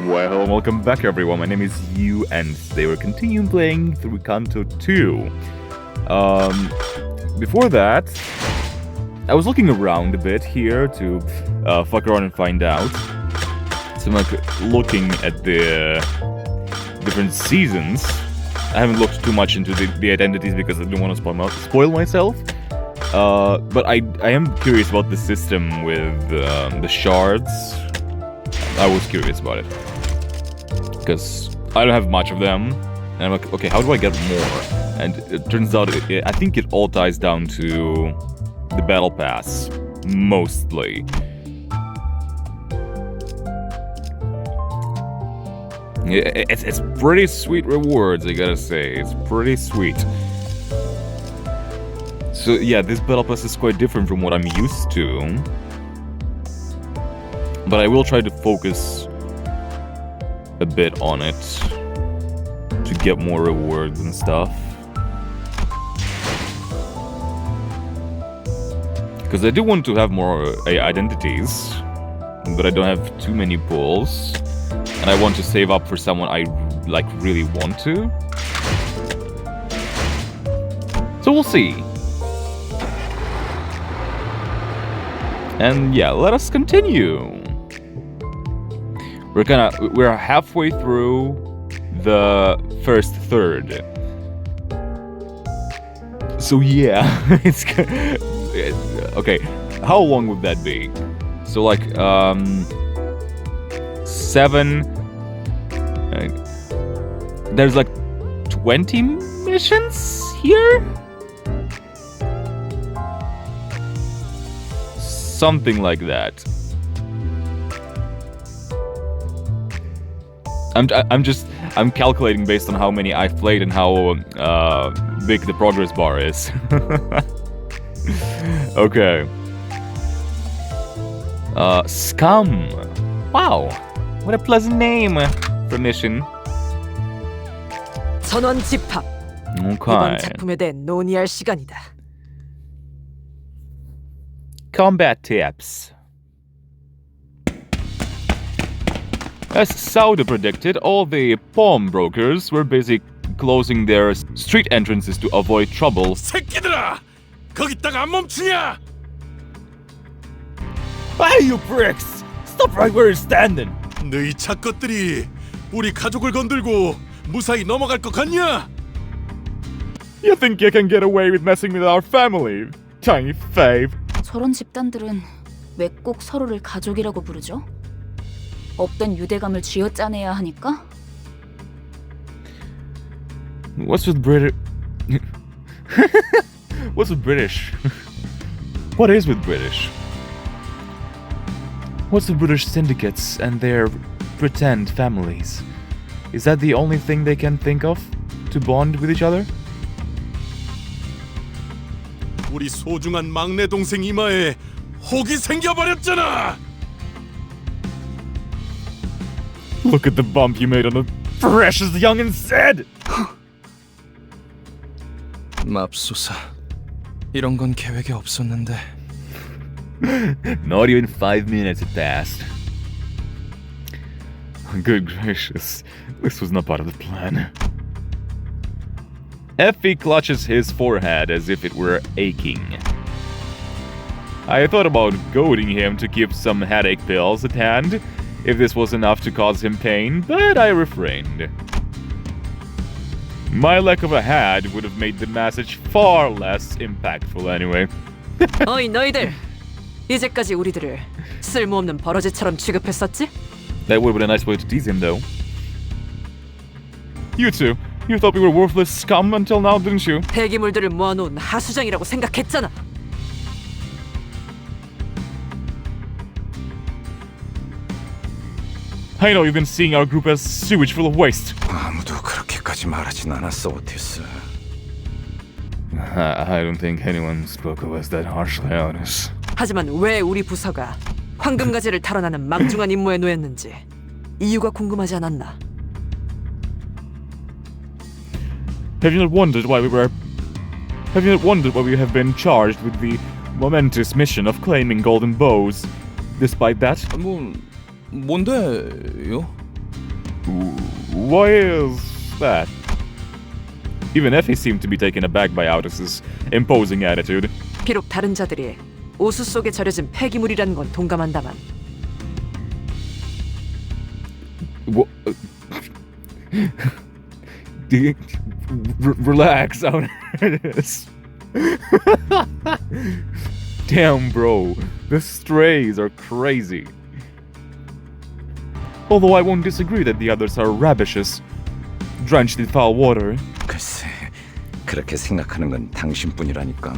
Well, welcome back everyone, my name is Yu and today we're continuing playing through Canto 2. Before that, I was looking around a bit here to fuck around and find out. So I'm like looking at the different seasons. I haven't looked too much into the identities because I didn't want to spoil myself. But I am curious about the system with the shards. I was curious about it. Because I don't have much of them. And I'm like, okay, how do I get more? And it turns out, I think it all ties down to the battle pass. Mostly. It's pretty sweet rewards, I gotta say. It's pretty sweet. So yeah, this battle pass is quite different from what I'm used to. But I will try to focus a bit on it to get more rewards and stuff. Because I do want to have more identities, but I don't have too many pulls. And I want to save up for someone I like really want to. So we'll see. And yeah, let us continue. We're halfway through the first third. So yeah, it's okay. How long would that be? So like 7. There's like 20 missions here? Something like that. I'm calculating based on how many I've played and how big the progress bar is. Okay. Scum. Wow, what a pleasant name for mission. 전원 집합. 이번 작품에 대해 논의할 시간이다. Combat tips. As Sauda predicted, all the pawnbrokers were busy closing their street entrances to avoid trouble. 새끼들아! 거기다가 안 멈추냐? Hey, you pricks! Stop right where you're standing! 너희 착것들이 우리 가족을 건들고 무사히 넘어갈 것 같냐? You think you can get away with messing with our family, tiny fave? 저런 집단들은 왜 꼭 서로를 가족이라고 부르죠? 없던 유대감을 쥐어짜내야 하니까? What's with British? What's with British? What is with British? What's with British syndicates and their pretend families? Is that the only thing they can think of to bond with each other? 우리 소중한 막내 동생 이마에 혹이 생겨버렸잖아. Look at the bump you made on the precious youngin's head! 맙소사, 이런 건 계획에 없었는데. Not even 5 minutes had passed. Good gracious, this was not part of the plan. Effie clutches his forehead as if it were aching. I thought about goading him to keep some headache pills at hand, if this was enough to cause him pain, but I refrained. My lack of a head would have made the message far less impactful anyway. 어이 너희들, 이제까지 우리들을 쓸모없는 버러지처럼 취급했었지? That would have been a nice way to tease him, though. You two, you thought we were worthless scum until now, didn't you? 폐기물들을 모아놓은 하수장이라고 생각했잖아. I know you've been seeing our group as sewage full of waste. 아무도 그렇게까지 말하진 않았어, 오티스. I don't think anyone spoke of us that harshly, Otis. 하지만 왜 우리 부서가 황금가지를 탈환하는 막중한 임무에 놓였는지 이유가 궁금하지 않았나? Have you not wondered why we have been charged with the momentous mission of claiming golden bows? Despite that, 뭔데요? Why is that? Even Effie seemed to be taken aback by Aldous' imposing attitude. 비록 다른 자들이 오수 속에 절여진 폐기물이라는 건 동감한다만 What? Relax, Aldous. Damn, bro. The strays are crazy. Although I won't disagree that the others are ravishes, drenched in foul water. 글쎄, 그렇게 생각하는 건 당신뿐이라니까.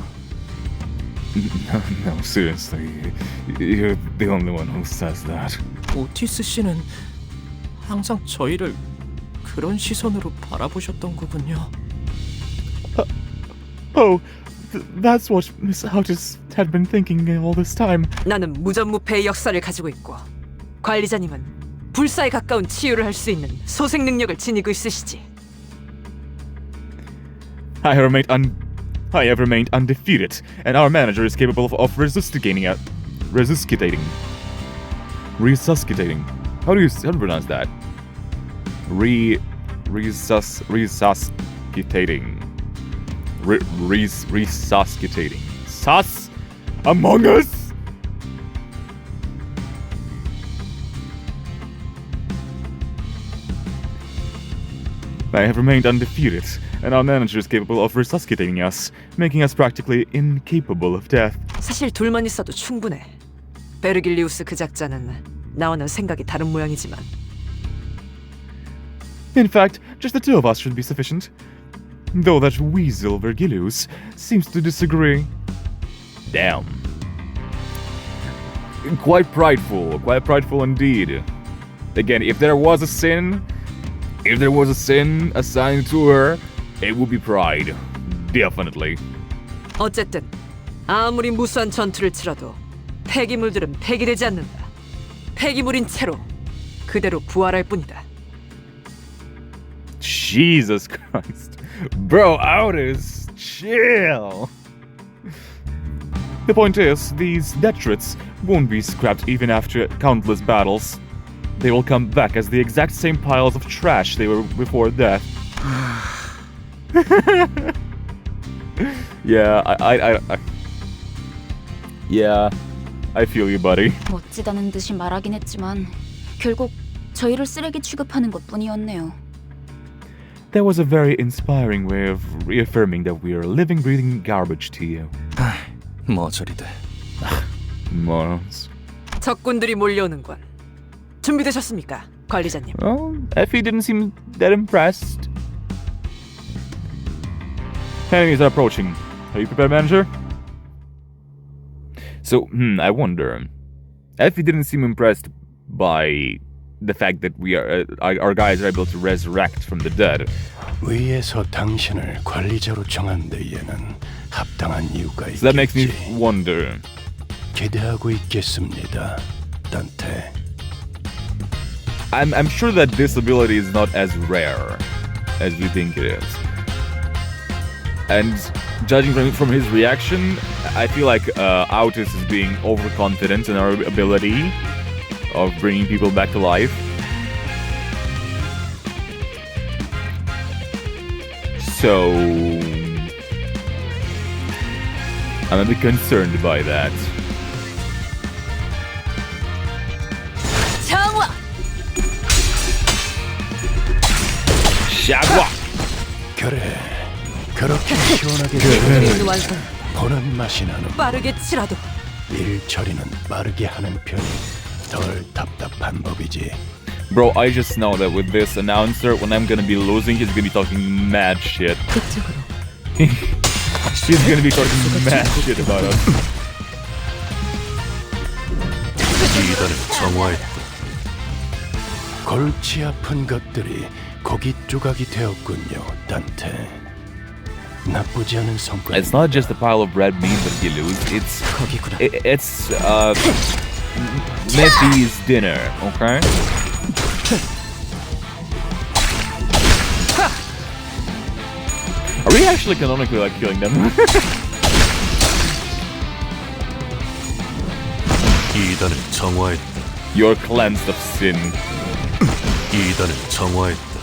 No, seriously. You're the only one who says that. 오티스 씨는 항상 저희를 그런 시선으로 바라보셨던 거군요. Oh, that's what Miss Aldous had been thinking all this time. 나는 무전무패의 역사를 가지고 있고 관리자님은 불사에 가까운 치유를 할 수 있는 소생 능력을 지니고 있으시지. I have remained undefeated, and our manager is capable of resuscitating. How do you pronounce that? Resuscitating. Resuscitating. Sus Among Us. I have remained undefeated, and our manager is capable of resuscitating us, making us practically incapable of death. 사실 둘만 있어도 충분해. 베르길리우스 그 작자는 나와는 생각이 다른 모양이지만 In fact, just the two of us should be sufficient. Though that weasel Vergilius seems to disagree. Damn. Quite prideful indeed. Again, if there was a sin assigned to her, it would be pride. Definitely. 어쨌든 아무리 무수한 전투를 치러도 폐기물들은 폐기되지 않는다. 폐기물인 채로 그대로 부활할 뿐이다. Jesus Christ. Bro, Aldous, chill. The point is, these detritus won't be scrapped even after countless battles. They will come back as the exact same piles of trash they were before death. Yeah, I feel you, buddy. 멋지다는 듯이 말하긴 했지만 결국 저희를 쓰레기 취급하는 것뿐이었네요. That was a very inspiring way of reaffirming that we are living, breathing garbage to you. 뭐 저리돼. Morons. 적군들이 몰려오는군. 준비되셨습니까, 관리자님? Well, Effie didn't seem that impressed. Enemies are approaching. Are you prepared, manager? So, I wonder. Effie didn't seem impressed by the fact that our guys are able to resurrect from the dead. 위에서 당신을 관리자로 정한 데에는 합당한 이유가 So that makes me 있겠지. wonder. 기대하고 있겠습니다, 단테. I'm sure that this ability is not as rare as we think it is. And judging from his reaction, I feel like Aldous is being overconfident in our ability of bringing people back to life. So I'm a bit concerned by that. 정화! Shagwa! 그래, 그렇게 시원하게 그림 완성. 보는 맛이 나는 빠르게 치라도. 일 처리는 빠르게 하는 편이 덜 답답한 법이지. Bro, I just know that with this announcer, when I'm gonna be losing, he's gonna be talking mad shit. 그쪽으로. She's gonna be talking mad shit about us. 이단을 정화했다. 골치 아픈 것들이 고기 조각이 되었군요, 단테. 나쁘지 않은 성과. It's not just a pile of red meat that you lose. It's Neffy's dinner, okay? Are we actually canonically like killing them? 이단을 정화했다. You're cleansed of sin. 이단을 정화했다.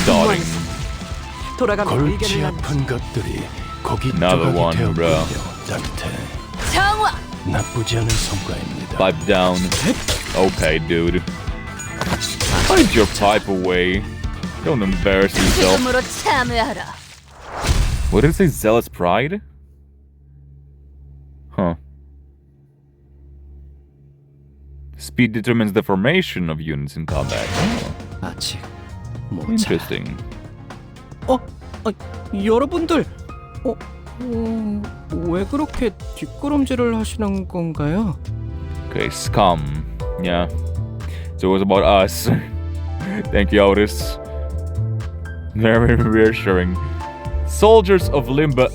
Darling. 돌아가면 골치 의견을 나누. 아픈 것들이 거기 Another one, 조각이 bro. 되었군요. 단테. 정화! 나쁘지 않은 성과입니다. Pipe down. Okay, dude. Find your pipe away. Don't embarrass yourself. 죽음으로 참여하라. What did it say? Zealous pride? Huh. Speed determines the formation of units in combat. Oh, 아직 모자. interesting. 여러분들, 왜 그렇게 뒷걸음질을 하시는 건가요? Okay, scum. Yeah. So it was about us. Thank you, Otis. Very reassuring. Soldiers of Limbus.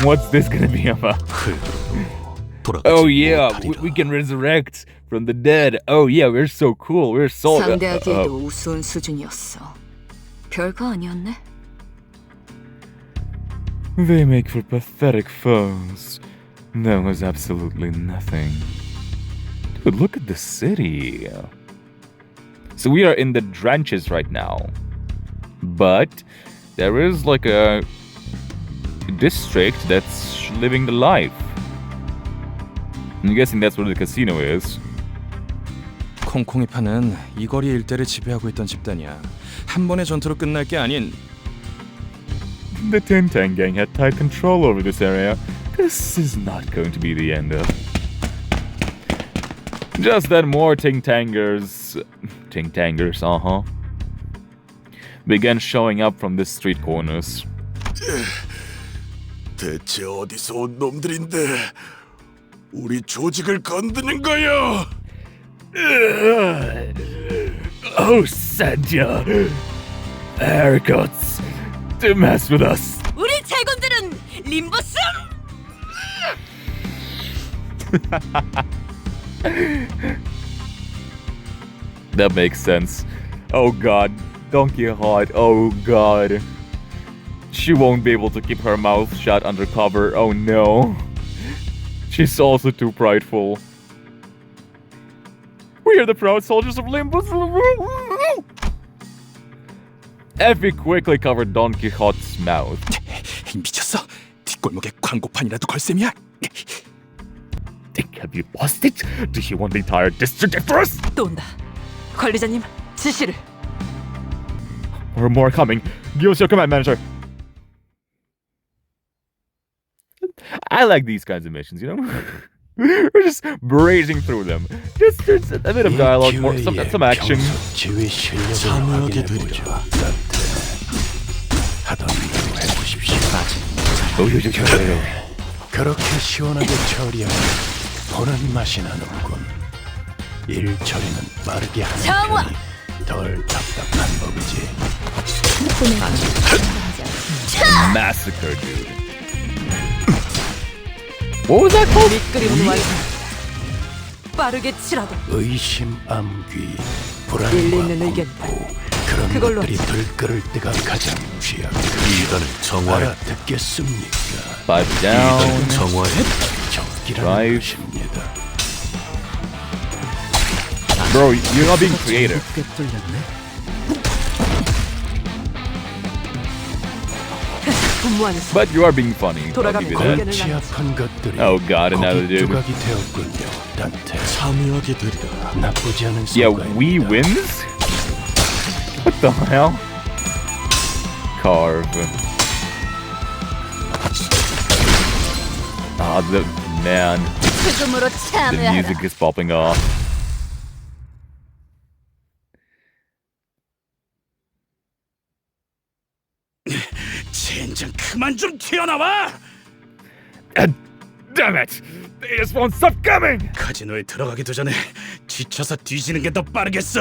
What's this gonna be about? Oh yeah, we can resurrect from the dead. Oh yeah, we're so cool. We're so. 상대하기에도 우스운 수준이었어. 별거 아니었네. They make for pathetic foes. That was absolutely nothing. Dude, look at the city. So we are in the trenches right now. But there is like a district that's living the life. I'm guessing that's where the casino is. 콩콩이파는 이 거리 일대를 지배하고 있던 집단이야. 한 번의 전투로 끝날 게 아닌 The Tintang gang had tight control over this area. This is not going to be the end of. Just then more Ting-Tangers, began showing up from the street corners. 대체 어디서 온 놈들인데 우리 조직을 건드는 거야? Oh, Sandya! Haircuts! To mess with us! 우리 제군들은 림버스! That makes sense. Oh god. Donkey Hot. Oh god. She won't be able to keep her mouth shut undercover. Oh no. She's also too prideful. We are the proud soldiers of Limbus. Effie quickly covered Don Quixote's mouth. 미쳤어. 뒷골목에 광고판이라도 걸 셈이야. Have you lost it? Do you want the entire district for us? 또 온다. 관리자님, 지시를. Or more coming. Give us your command, manager. I like these kinds of missions, you know? We're just breezing through them. Just a bit of dialogue, more, some action. 지휘 실력을 확인해 보죠. 하던 대로 해보십시오. 그렇게 시원하게 처리하면 보는 맛이 나는군. 일 처리는 빠르게 하는 정화! 편이 덜 답답한 법이지. Massacre, dude. What was that called? 밑그림 완성. 빠르게 치라고. 의심, 암귀, 일리 불안과 있는 의견. 공포 그런 그걸로 것들이 들끓을 때가 가장 취약. 이단을 정화해. 알아듣겠습니까? Pipe down. 정화해. 적기라는 Drive. 것입니다. Bro, you're not being creative. 분무하는 수. But you are being funny. I'll 돌아가면 give you that. 의견을 골치 나누지. 아픈 것들이 Oh god, another dude. 조각이 되었군요. 단테. 참여하게 되리라. 나쁘지 않은 Yeah, 성과입니다. we wins? What the hell? Carve. Ah, the man. 죽음으로 The 참여하라. music is popping off. 젠장 그만 좀 튀어나와! Damn it! They just won't stop coming! 카지노에 들어가기도 전에 지쳐서 뒤지는 게 더 빠르겠어.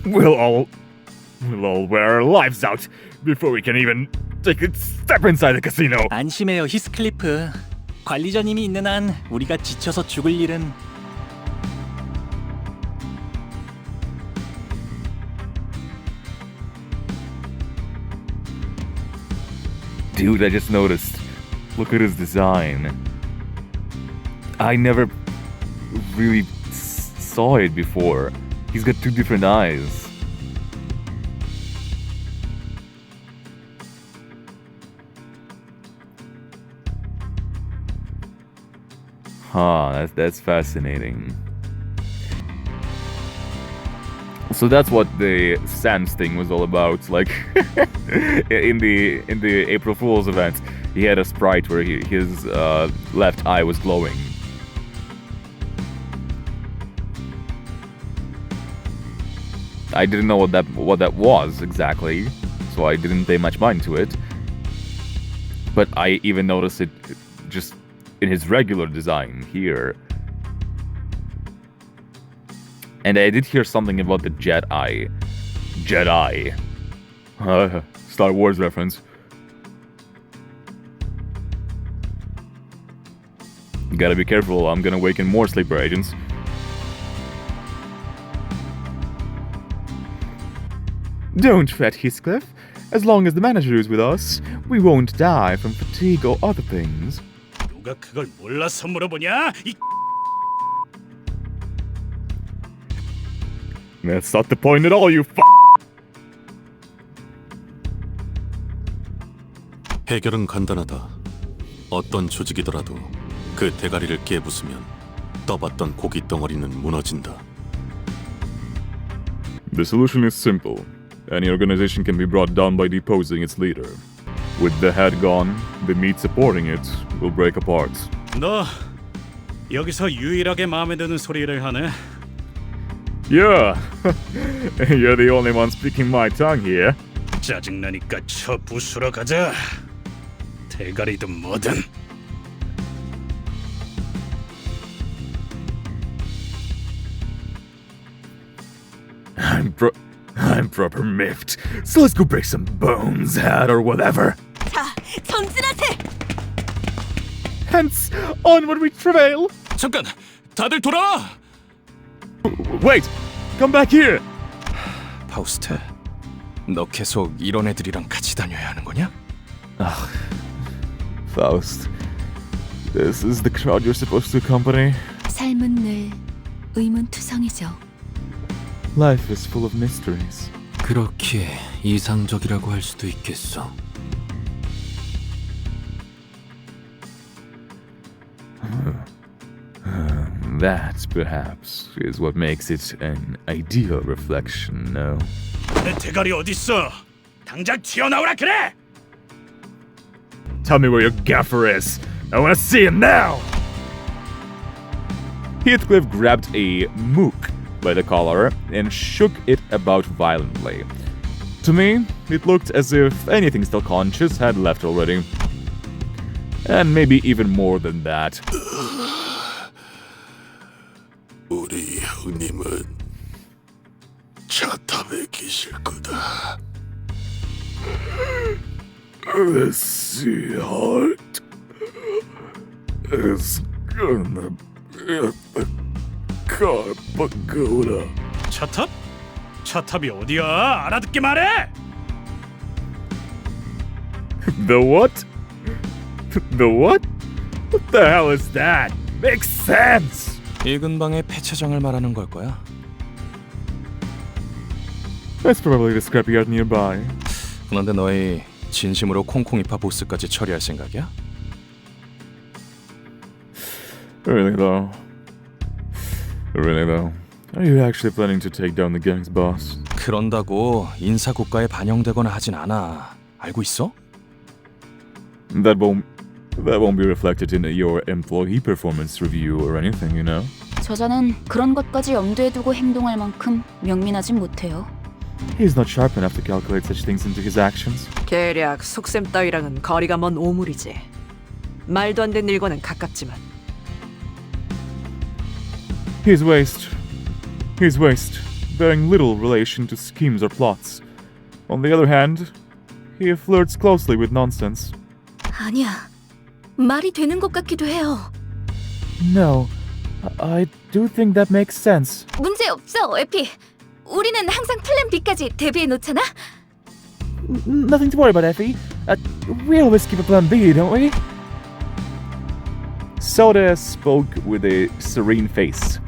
We'll all wear our lives out before we can even take a step inside the casino. 안심해요, 히스클리프. 관리자님이 있는 한 우리가 지쳐서 죽을 일은. Dude, I just noticed. Look at his design. I never really saw it before. He's got two different eyes. Huh, that's fascinating. So that's what the Sans thing was all about. Like in the April Fool's event, he had a sprite where his left eye was glowing. I didn't know what that was exactly, so I didn't pay much mind to it. But I even noticed it just in his regular design here. And I did hear something about the Jedi. Star Wars reference. You gotta be careful, I'm gonna awaken more sleeper agents. Don't fret, Heathcliff. As long as the manager is with us, we won't die from fatigue or other things. 누가 그걸 몰라서 물어보냐? That's not the point at all, you f***. 해결은 간단하다. 어떤 조직이더라도 그 대가리를 깨부수면 떠봤던 고기 덩어리는 무너진다. The solution is simple. Any organization can be brought down by deposing its leader. With the head gone, the meat supporting it will break apart. 너 여기서 유일하게 마음에 드는 소리를 하네. Yeah, you're the only one speaking my tongue here. 짜증나니까 저 부수러 가자. 대가리든 뭐든. I'm proper miffed. So let's go break some bones, hat or whatever. 자, 전진하세! Hence, onward we travail. 잠깐! 다들 돌아와! Wait, come back here. 파우스트, 너 계속 이런 애들이랑 같이 다녀야 하는 거냐? Faust, this is the crowd you're supposed to accompany. 삶은 늘 의문투성이죠. Life is full of mysteries. 그렇게 이상적이라고 할 수도 있겠어. That, perhaps, is what makes it an ideal reflection, no? 내 대가리 어딨어? 당장 튀어나오라 그래! Tell me where your gaffer is. I want to see him now! Heathcliff grabbed a mook by the collar and shook it about violently. To me, it looked as if anything still conscious had left already. And maybe even more than that. 우리 형님은 차탑에 계실 거다. The sea heart is gonna be at the car pagoda. 차탑? 차탑이 어디야? 알아듣게 말해! The what? The what? What the hell is that? Makes sense! 이 근방의 폐차장을 말하는 걸 거야? That's probably the scrapyard nearby. 그런데 너희 진심으로 콩콩이파 보스까지 처리할 생각이야? Really though. Are you actually planning to take down the gang's boss? 그런다고 인사고과에 반영되거나 하진 않아. 알고 있어? That won't be reflected in your employee performance review or anything, you know? 저자는 그런 것까지 염두에 두고 행동할 만큼 명민하진 못해요. He's not sharp enough to calculate such things into his actions. 계략, 속셈 따위랑은 거리가 먼 오물이지. 말도 안 되는 일과는 가깝지만. He's waste, bearing little relation to schemes or plots. On the other hand, he flirts closely with nonsense. 아니야. 말이 되는 것 같기도 해요. No, I do think that makes sense. 문제 없어, 에피. 우리는 항상 플랜 B까지 대비해 놓잖아. Nothing to worry about, Effie. We always keep a plan B, don't we? Soda spoke with a serene face.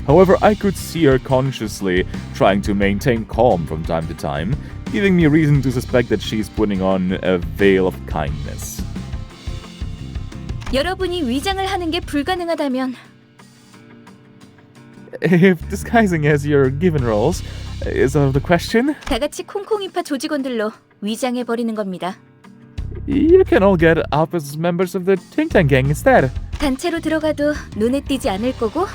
However, I could see her consciously trying to maintain calm from time to time, giving me reason to suspect that she's putting on a veil of kindness. 여러분이 위장을 하는 게 불가능하다면 If disguising as your given roles is out of the question, 다 같이 콩콩이파 조직원들로 위장해 버리는 겁니다. you can all get up as members of the Ting Tang gang instead. 단체로 들어가도 눈에 띄지 않을 거고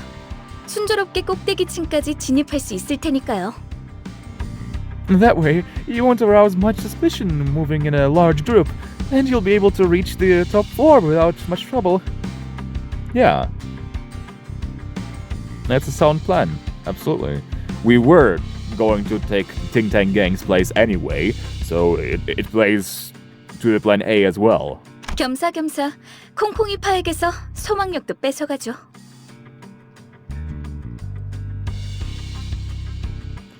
순조롭게 꼭대기층까지 진입할 수 있을 테니까요. That way, you won't arouse much suspicion moving in a large group, and you'll be able to reach the top floor without much trouble. Yeah. That's a sound plan. Absolutely. We were going to take Ting Tang Gang's place anyway, so it plays to the plan A as well. 겸사겸사 콩콩이파에게서 소망력도 뺏어가죠.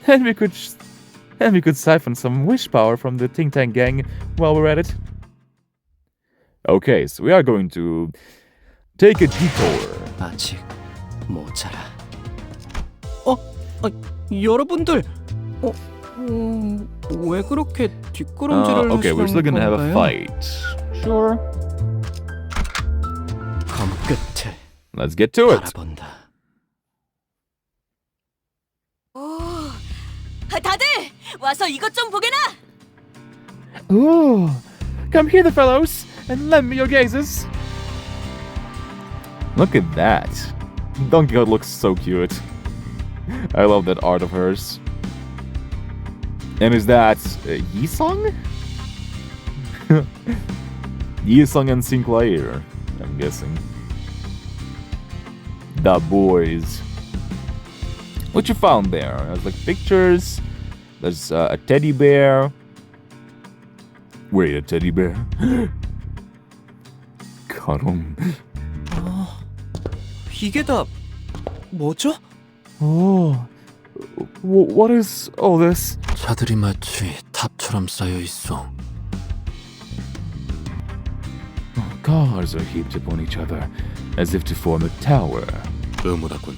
And we could siphon some wish power from the Ting Tang Gang while we're at it. Okay, so we are going to take a detour. 아직 모자라. 여러분들, 왜 그렇게 뒷걸음질을 Okay, we're still gonna have a 건가요? fight. Sure. 검 끝을 Let's get to it. 바라본다. 다들 와서 이것 좀 보게나. Ooh, come here, the fellows, and lend me your gazes. Look at that. Donkey Kong looks so cute. I love that art of hers. And is that Yi-sung? Yi-sung and Sinclair, I'm guessing. The boys. What you found there? There's like pictures. There's a teddy bear. Wait, a teddy bear? 가롱. 이게 다 뭐죠? Oh, what is all this? 차들이 마치 탑처럼 쌓여 있어. Cars are heaped upon each other, as if to form a tower. 의무라군.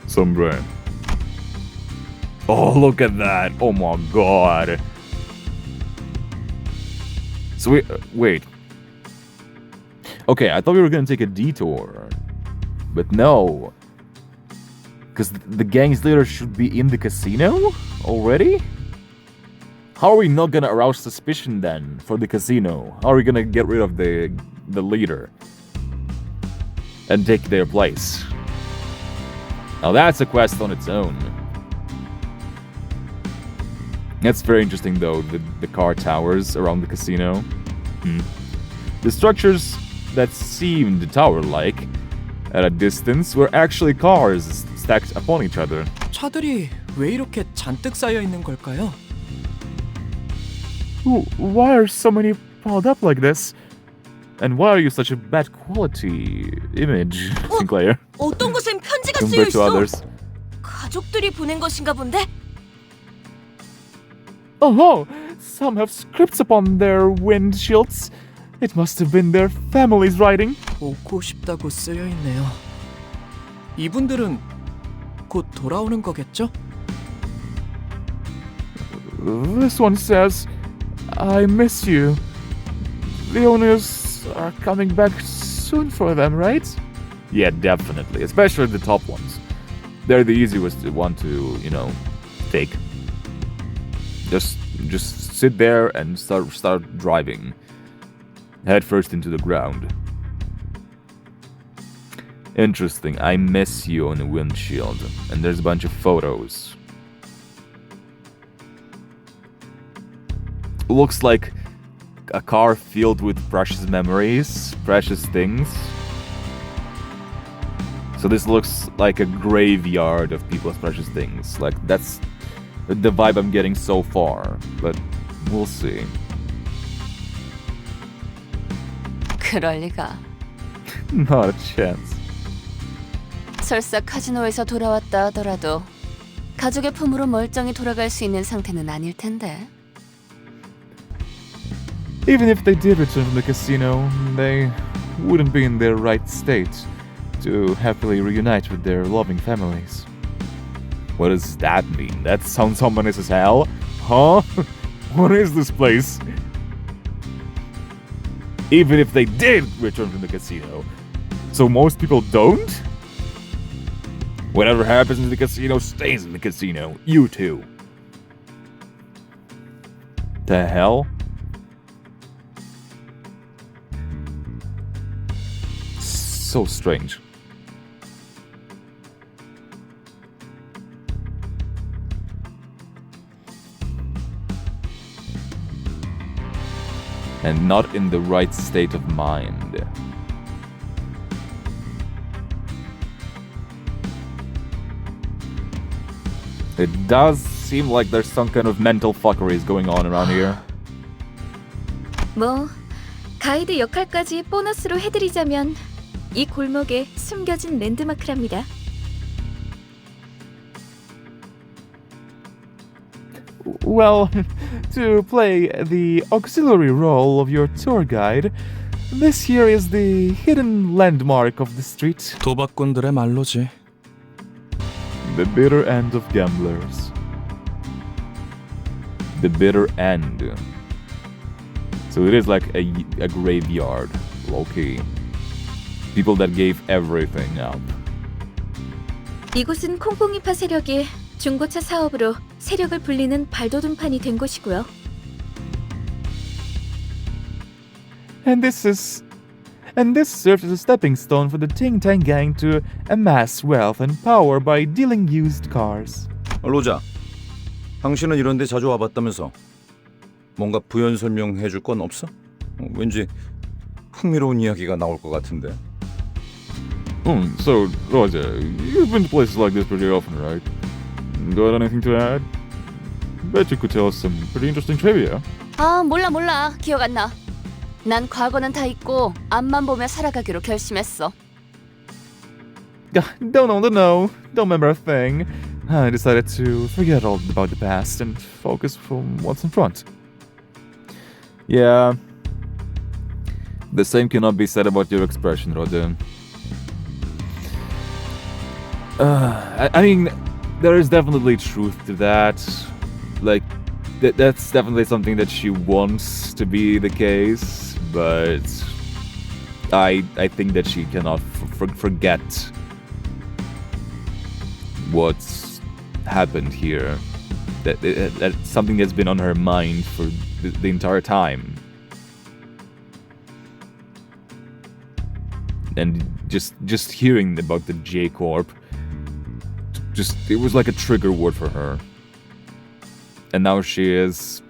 Sombre. Oh, look at that! Oh my god! So wait. Okay, I thought we were gonna take a detour, but no. Because the gang's leader should be in the casino already? How are we not gonna arouse suspicion then for the casino? How are we gonna get rid of the leader and take their place? Now that's a quest on its own. That's very interesting though, the car towers around the casino. The structures that seemed tower-like at a distance were actually cars stacked upon each other. 차들이 왜 이렇게 잔뜩 쌓여 있는 걸까요? Why are so many piled up like this? And why are you such a bad quality image, Sinclair, 어떤 곳엔 편지가 쓰여 compared to 있어. others? 가족들이 보낸 것인가 본데. Oh, some have scripts upon their windshields. It must have been their family's writing. 오고 싶다고 쓰여 있네요. 이분들은 곧 돌아오는 거겠죠? This one says, I miss you. The owners are coming back soon for them, right? Yeah, definitely. Especially the top ones. They're the easiest one to, take. Just sit there and start driving. Head first into the ground. Interesting. I miss you on the windshield. And there's a bunch of photos. Looks like a car filled with precious memories, precious things. So this looks like a graveyard of people's precious things. Like, that's the vibe I'm getting so far. But we'll see. 그럴 리가. Not a chance. 설사 카지노에서 돌아왔다 하더라도 가족의 품으로 멀쩡히 돌아갈 수 있는 상태는 아닐 텐데. Even if they did return from the casino, they wouldn't be in their right state to happily reunite with their loving families. What does that mean? That sounds ominous as hell. Huh? What is this place? Even if they did return from the casino. So most people don't? Whatever happens in the casino stays in the casino. You too. The hell? So strange. And not in the right state of mind. It does seem like there's some kind of mental fuckeries going on around here. 뭐 가이드 역할까지 보너스로 해드리자면 이 골목에 숨겨진 랜드마크랍니다. Well, to play the auxiliary role of your tour guide, this here is the hidden landmark of the street. 도박꾼들의 말로지. The bitter end of gamblers. The bitter end. So it is like a graveyard, low-key. People that gave everything up. 이곳은 콩콩이파 세력이 중고차 사업으로 세력을 불리는 발돋움판이 된 곳이고요. And this serves as a stepping stone for the Ting Tang gang to amass wealth and power by dealing used cars. 로자, 당신은 이런 데 자주 와봤다면서 뭔가 부연 설명해 줄 건 없어? 왠지 흥미로운 이야기가 나올 것 같은데. So, Roger, you've been to places like this pretty often, right? Got anything to add? Bet you could tell us some pretty interesting trivia. 아, 몰라. 기억 안 나. 난 과거는 다 잊고 앞만 보며 살아가기로 결심했어. Don't want to know. Don't remember a thing. I decided to forget all about the past and focus on what's in front. Yeah. The same cannot be said about your expression, Roger. I mean, there is definitely truth to that. Like, that's definitely something that she wants to be the case, but I think that she cannot forget what's happened here. That's something that's been on her mind for the entire time. And just hearing about the J Corp, it was like a trigger word for her. And now she is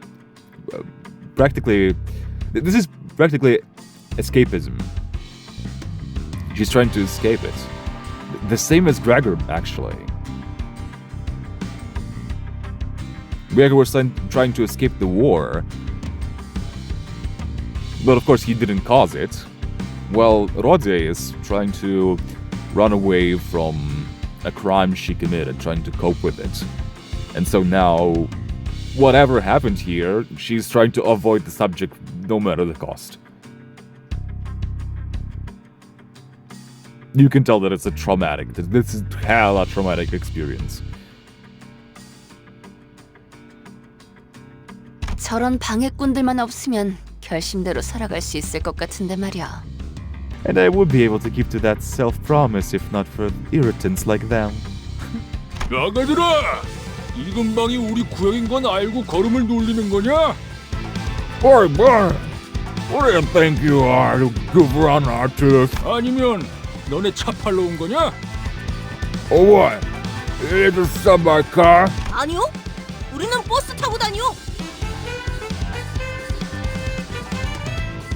this is practically escapism. She's trying to escape it. The same as Gregor, actually. Gregor was trying to escape the war. But of course he didn't cause it. Well, Rode is trying to run away from a crime she committed, trying to cope with it. And so now, whatever happened here, she's trying to avoid the subject no matter the cost. You can tell that it's this is hella traumatic experience. 저런 방해꾼들만 없으면 결심대로 살아갈 수 있을 것 같은데 말이야. And I would be able to keep to that self-promise if not for irritants like them. 나가들아! 이 근방이 우리 구역인 건 알고 걸음을 놀리는 거냐? Boy, who do you think you are to goof around our tooth? 아니면 너네 차 팔러 온 거냐? Or what? You just stop my car? 아니요. 우리는 버스 타고 다녀.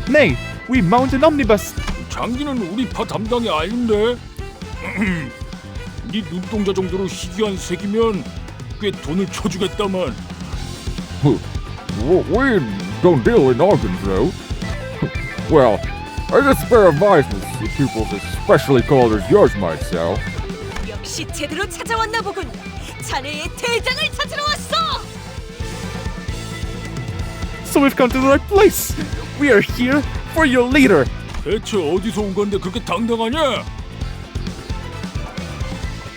Nay, we mount an omnibus. 장기는 우리 파 담당이 아닌데. 네 눈동자 정도로 희귀한 색이면 꽤 돈을 쳐주겠다만. We don't deal in organs, though. Well, I guess a pair of vices pupils as specially called as yours might sell. 역시 제대로 찾아왔나 보군. 자네의 대장을 찾으러 왔어. So we've come to the right place. We are here for your leader. 대체 어디서 온 건데 그렇게 당당하냐?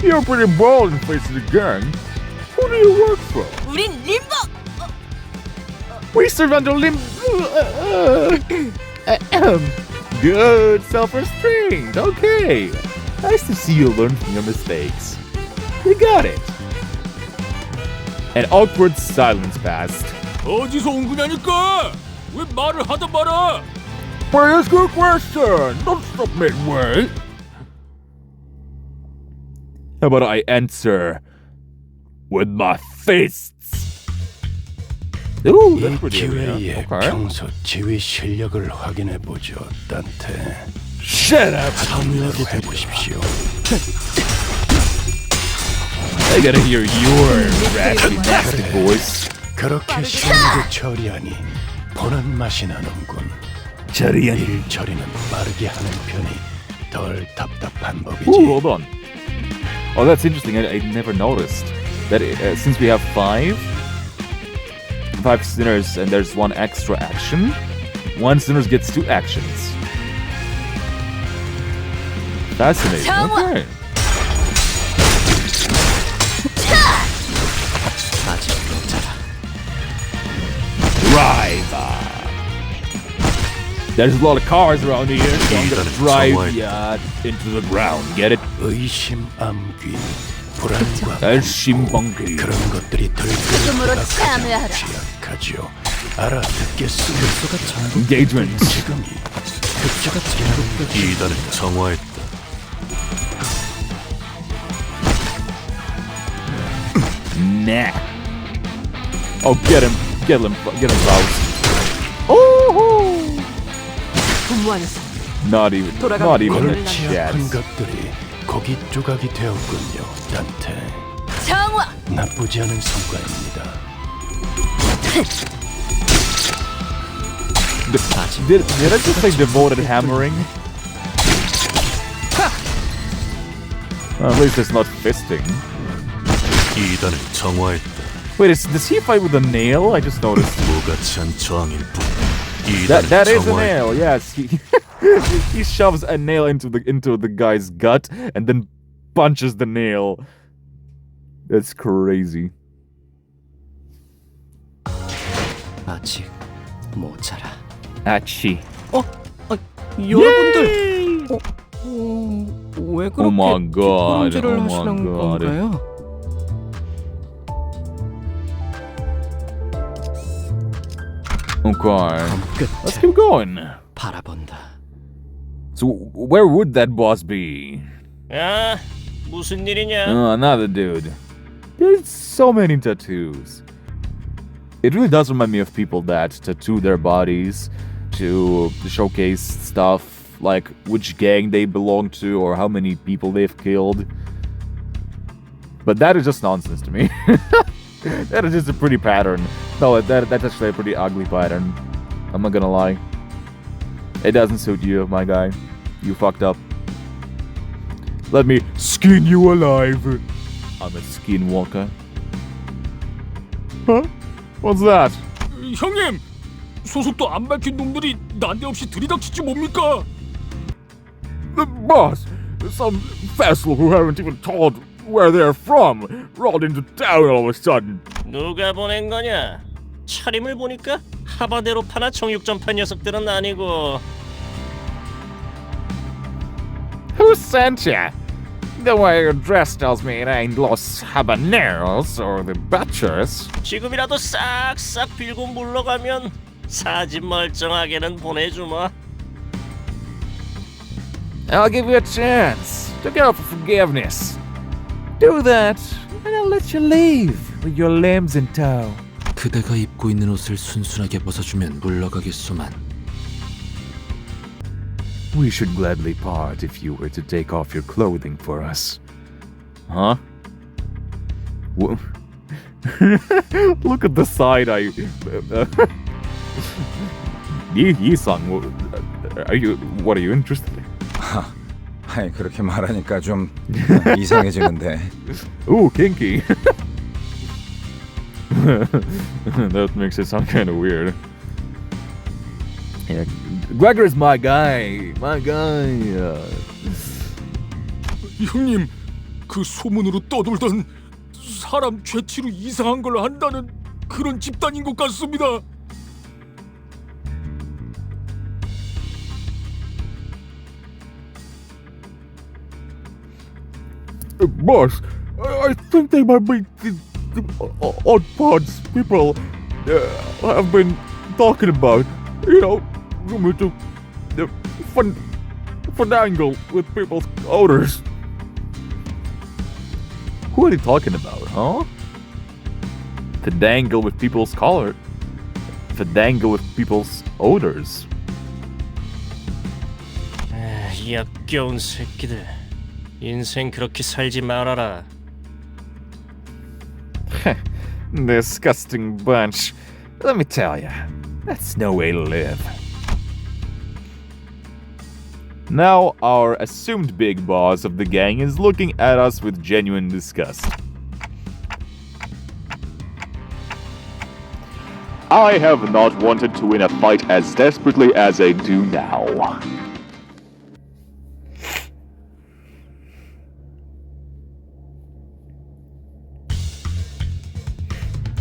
You're pretty bold in facing the gang. Who do you work for? 우린 림버. We serve under Good self-restraint. Okay. Nice to see you learn from your mistakes. You got it. An awkward silence passed. 어디서 온 거냐니까? 왜 말을 하다 말아? Well, ask a question. Don't stop midway. How about I answer with my fists? Ooh, that's 이 pretty 기회에 okay. 평소 지휘 실력을 확인해 보죠, 단테. Shut up. 성의하게 해보십시오. I gotta hear your raspy, nasty voice. 그렇게 심하게 처리하니 보는 맛이 나는군. 처리하니. 일 처리는 빠르게 하는 편이 덜 답답한 법이지. Ooh, hold on. Oh, that's interesting. I never noticed that since we have five sinners and there's one extra action, one sinner gets 2 actions. Fascinating. Okay. Drive. There's a lot of cars around here, so I'm gonna drive ya into the ground. Get it? 의심, 암귀, 불안과 의심방귀. 그런 것들이 죽음으로 들끓는 참여하라. 취약하죠. 알아듣겠습니다. Engagement. 지금이 흑자가 제대로 이단을 정화했다. Nah. Oh, get him, Faust. Oh, 분무하면서 not even a 골치 아픈 chance. 것들이 고기 조각이 되었군요, 단테. 정화. 나쁘지 않은 성과입니다. Did I just say devoted hammering? At least it's not fisting. 이단을 정화했다. Wait, does he fight with a nail? I just noticed. 무가치한 저항일 뿐. That is a nail. Yes, he shoves a nail into the guy's gut and then punches the nail. That's crazy. 아직 모자라. Achi. 여러분들, 왜 Oh my god. 뒷걸음질을 Oh my 하시는 god. 건가요? Okay. 끝에 Let's keep going. 바라본다. So where would that boss be? 야, 무슨 일이냐? Another dude. There's so many tattoos. It really does remind me of people that tattoo their bodies to showcase stuff like which gang they belong to or how many people they've killed. But that is just nonsense to me. That is just a pretty pattern. No, that's actually a pretty ugly pattern. I'm not gonna lie. It doesn't suit you, my guy. You fucked up. Let me skin you alive. I'm a skinwalker. Huh? What's that? 형님, 소속도 안 밝힌 놈들이 난데없이 들이닥치지 뭡니까? The boss! Some vessel who haven't even told where they're from rolled into town all of a sudden. 누가 보낸 거냐? 차림을 보니까 하바대로 파나 정육점파 녀석들은 아니고. Who sent ya? The way your dress tells me it ain't Los Habaneros or the Butchers. 지금이라도 싹싹 빌고 물러가면 사진 멀쩡하게는 보내주마. I'll give you a chance to go for forgiveness. Do that, and I'll let you leave with your limbs in tow. 그대가 입고 있는 옷을 순순하게 벗어주면 물러가겠소만. We should gladly part if you were to take off your clothing for us. Huh? Look at the side eye. Yi-sung, what are you interested in? 아이, 그렇게 말하니까 좀 이상해지는데. Ooh, kinky. That makes it sound kind of weird. Yeah, Gregor's my guy. My guy. 형님, 그 소문으로 떠돌던 사람 죄치로 이상한 걸 한다는 그런 집단인 것 같습니다. Boss, I think they might be the odd pods people have been talking about. You know, with the fandangle with people's odors. Who are they talking about, huh? Fandangle with people's color. Fandangle with people's odors. 역겨운 새끼들. 인생 그렇게 살지 말아라. Disgusting bunch. Let me tell you, that's no way to live. Now, our assumed big boss of the gang is looking at us with genuine disgust. I have not wanted to win a fight as desperately as I do now.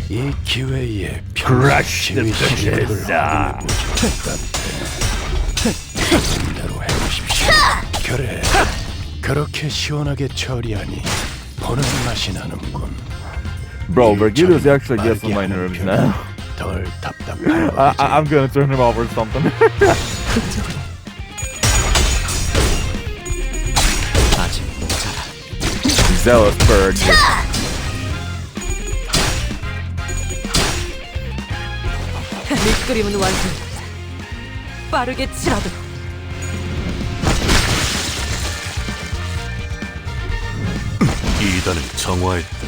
이 기회에 Crush the 지휘자들을 bitches. 대로 해보십시오. 그래, 그렇게 시원하게 처리하니 보는 맛이 나는군. Bro, Vergilius actually gets on my nerves now. 덜 답답한 I'm gonna turn him over or something. 아직 모자라. Zealous bird. 밑그림은 완성. 빠르게 치라도. 이단을 정화했다.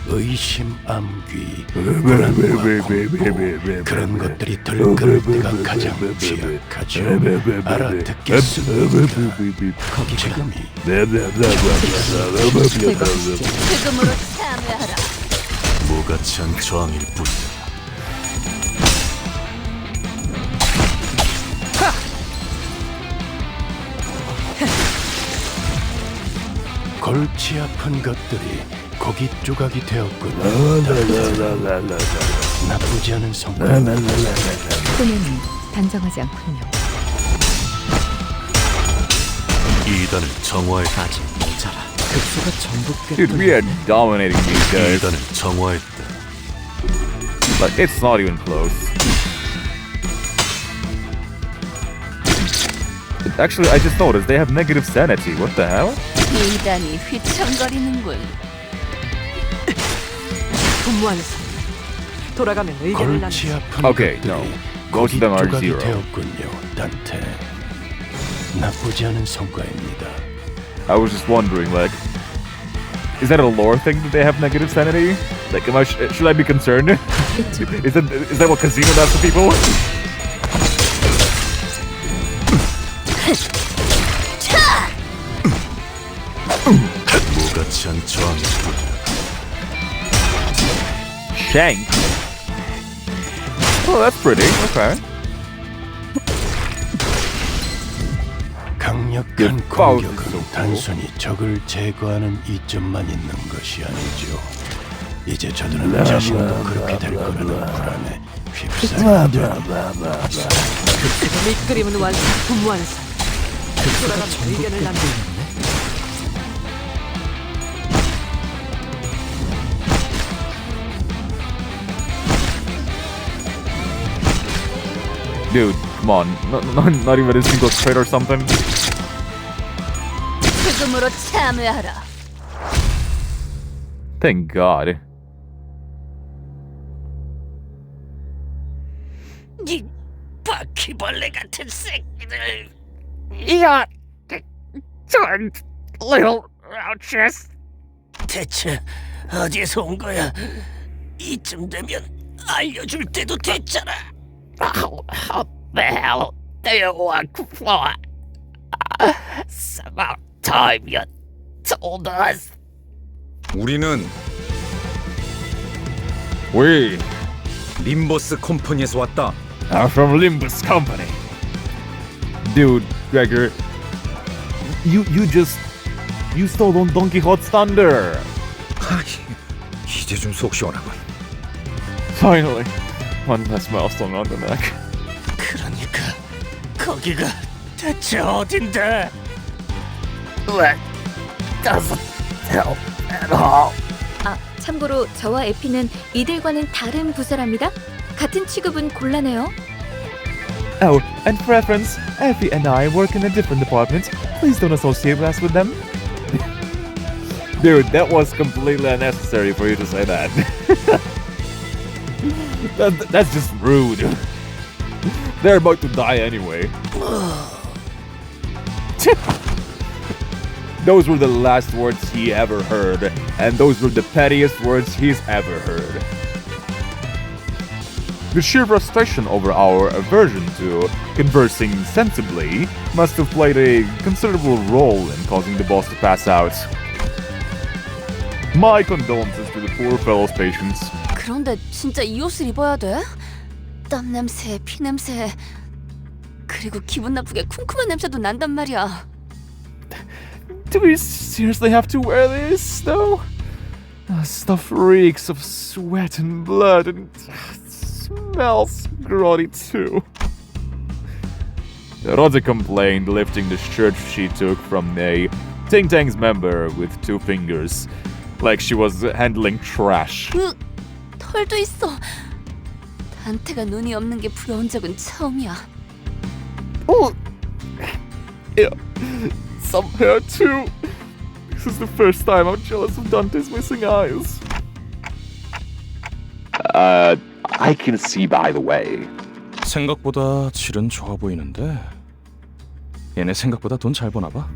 의심, 암귀, 불안과 공포, 그런 것들이 들끓을 때가 가장 취약하죠. 알아듣겠습니다. 지금이 세금으로 참여하라. 무가치한 저항일 뿐이다. 골치 아픈 것들이 고기 조각이 되었군요. 나쁘지 않은 성과. 소년이 단정하지 않군요. 이단을 정화했다. 아직 모자라. 급소가 전부 Dude, we are dominating these guys. 이단을 정화했다. But it's not even close. Actually, I just noticed they have negative sanity. What the hell? 이단이 휘청거리는군. 분무하면서 돌아가면 의견을 골치 나누자. 아픈 Okay, 것들이 no. Most 고기 of them are 조각이 zero. 되었군요. 단테. 나쁘지 않은 성과입니다. I was just wondering, like, is that a lore thing that they have negative sanity? Like, should I be concerned? is that what Casino does to people? 무가치한 저항일 뿐이다. Shank. Oh, that's pretty. Okay. 강력한 Your foul 공격은 is so cool. 단순히 적을 제거하는 이점만 있는 것이 아니죠. 이제 저들은 자신도 그렇게 될 거라는 불안에 휩싸인다. 밑그림은 완성. 분무하면서 돌아가면 의견을 나누자. Dude, come on. Not even a single crit or something. 세금으로 참여하라. Thank God. 이 바퀴벌레 같은 새끼들. Yeah, darn little roaches. 대체 어디에서 온 거야? 이쯤 되면 알려줄 때도 됐잖아. How the hell do you want to fly? It's about time you told us. 우리는 We. 림버스 컴퍼니에서 왔다. are from Limbus Company. Dude, Gregor, you stole Don Quixote's thunder. 이제 좀 속 시원하군. Finally, one less milestone on the neck. 그러니까 거기가 대체 어딘데? That doesn't help at all. 아, 참고로 저와 에피는 이들과는 다른 부서랍니다. 같은 취급은 곤란해요. Oh, and for reference, Effie and I work in a different department. Please don't associate us with them. Dude, that was completely unnecessary for you to say that. That's just rude. They're about to die anyway. Those were the last words he ever heard, and those were the pettiest words he's ever heard. The sheer frustration over our aversion to conversing sensibly must have played a considerable role in causing the boss to pass out. My condolences to the poor fellow's patients. 그런데 진짜 이 옷을 입어야 돼? 땀 냄새, 피 냄새, 그리고 기분 나쁘게 쿰쿰한 냄새도 난단 말이야. Do we seriously have to wear this, though? Stuff reeks of sweat and blood and smells grotty too. Rodza complained, lifting the shirt she took from a Ting Tang's member with 2 fingers, like she was handling trash. 털도 있어. 단테가 눈이 없는 게 부러운 적은 처음이야. Oh, yeah, some hair too. This is the first time I'm jealous of Dante's missing eyes. I can see by the way. 생각보다 질은 좋아 보이는데 얘네 생각보다 돈 잘 버나 봐.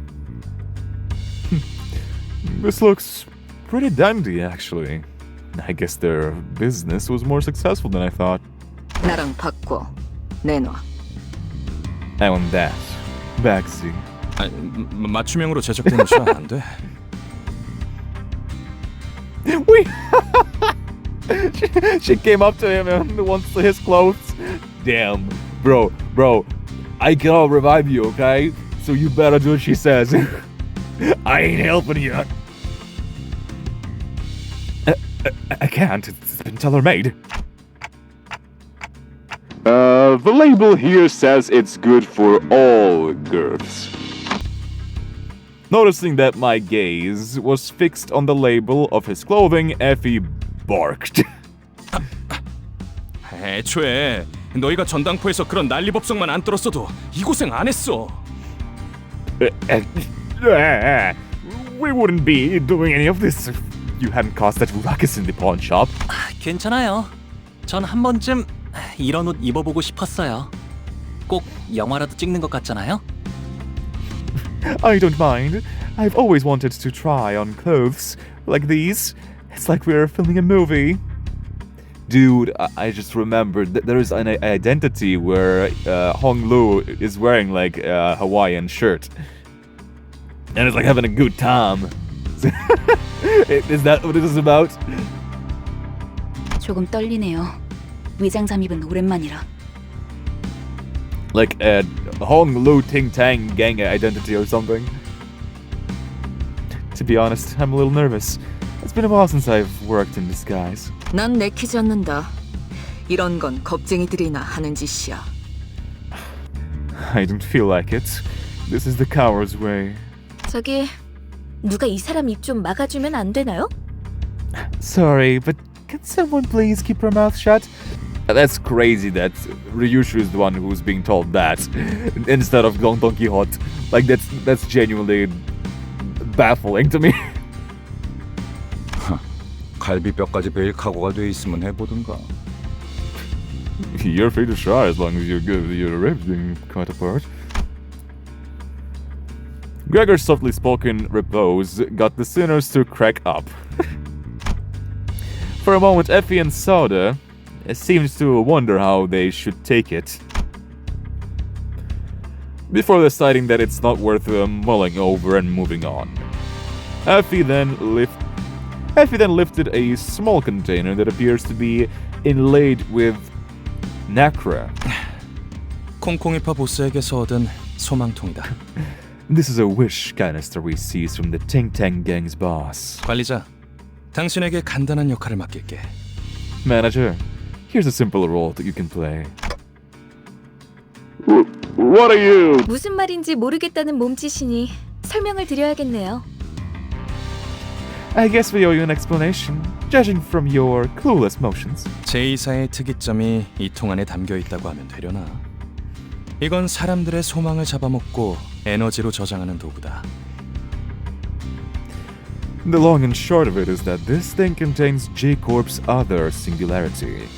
This looks pretty dandy, actually. I guess their business was more successful than I thought. 나랑 바꿔. 내놔. I want that. Bagsy. 아, 맞춤형으로 제작된 옷이라 안 돼. Wait! she came up to him and wants his clothes. Damn, bro, I cannot revive you, okay? So you better do what she says. I ain't helping you. I can't. It's been tailor-made. The label here says it's good for all girths. Noticing that my gaze was fixed on the label of his clothing, Effie barked. 애초에 너희가 전당포에서 그런 난리법석만 안 떨었어도 이 고생 안 했어. We wouldn't be doing any of this if you hadn't caused that ruckus in the pawn shop. 괜찮아요. 전 한 번쯤 이런 옷 입어보고 싶었어요. 꼭 영화라도 찍는 것 같잖아요. I don't mind. I've always wanted to try on clothes like these. It's like we're filming a movie. Dude, I just remembered that there is an identity where Hong Lu is wearing like a Hawaiian shirt. And it's like having a good time. Is that what it is about? 조금 떨리네요. 위장 잠입은 오랜만이라. Like a Hong Lu Ting Tang gang identity or something. To be honest, I'm a little nervous. It's been a while since I've worked in disguise. 난 내키지 않는다. 이런 건 겁쟁이들이나 하는 짓이야. I don't feel like it. This is the coward's way. 저기 누가 이 사람 입 좀 막아주면 안 되나요? Sorry, but can someone please keep her mouth shut? That's crazy that Ryushu is the one who's being told that instead of Don Quixote. Like that's genuinely baffling to me. 갈비뼈까지 베일 각오가 돼 있으면 해보든가. You're free to try as long as you're good with your ribs being cut apart. Gregor's softly spoken repose got the sinners to crack up. For a moment, Effie and Soda seemed to wonder how they should take it, before deciding that it's not worth mulling over and moving on. Effie then lifted a small container that appears to be inlaid with nacre. 콩콩이파 보스에게서 얻은 소망통이다. This is a wish canister we seized from the Ting Tang Gang's boss. 관리자, 당신에게 간단한 역할을 맡길게. Manager, here's a simple role that you can play. What are you? 무슨 말인지 모르겠다는 몸짓이니 설명을 드려야겠네요. I guess we owe you an explanation, judging from your clueless motions. 제2사의 특이점이 이 통 안에 담겨 있다고 하면 되려나? 이건 사람들의 소망을 잡아먹고 에너지로 저장하는 도구다. The long and short of it is that this thing contains J-Corp's other singularity.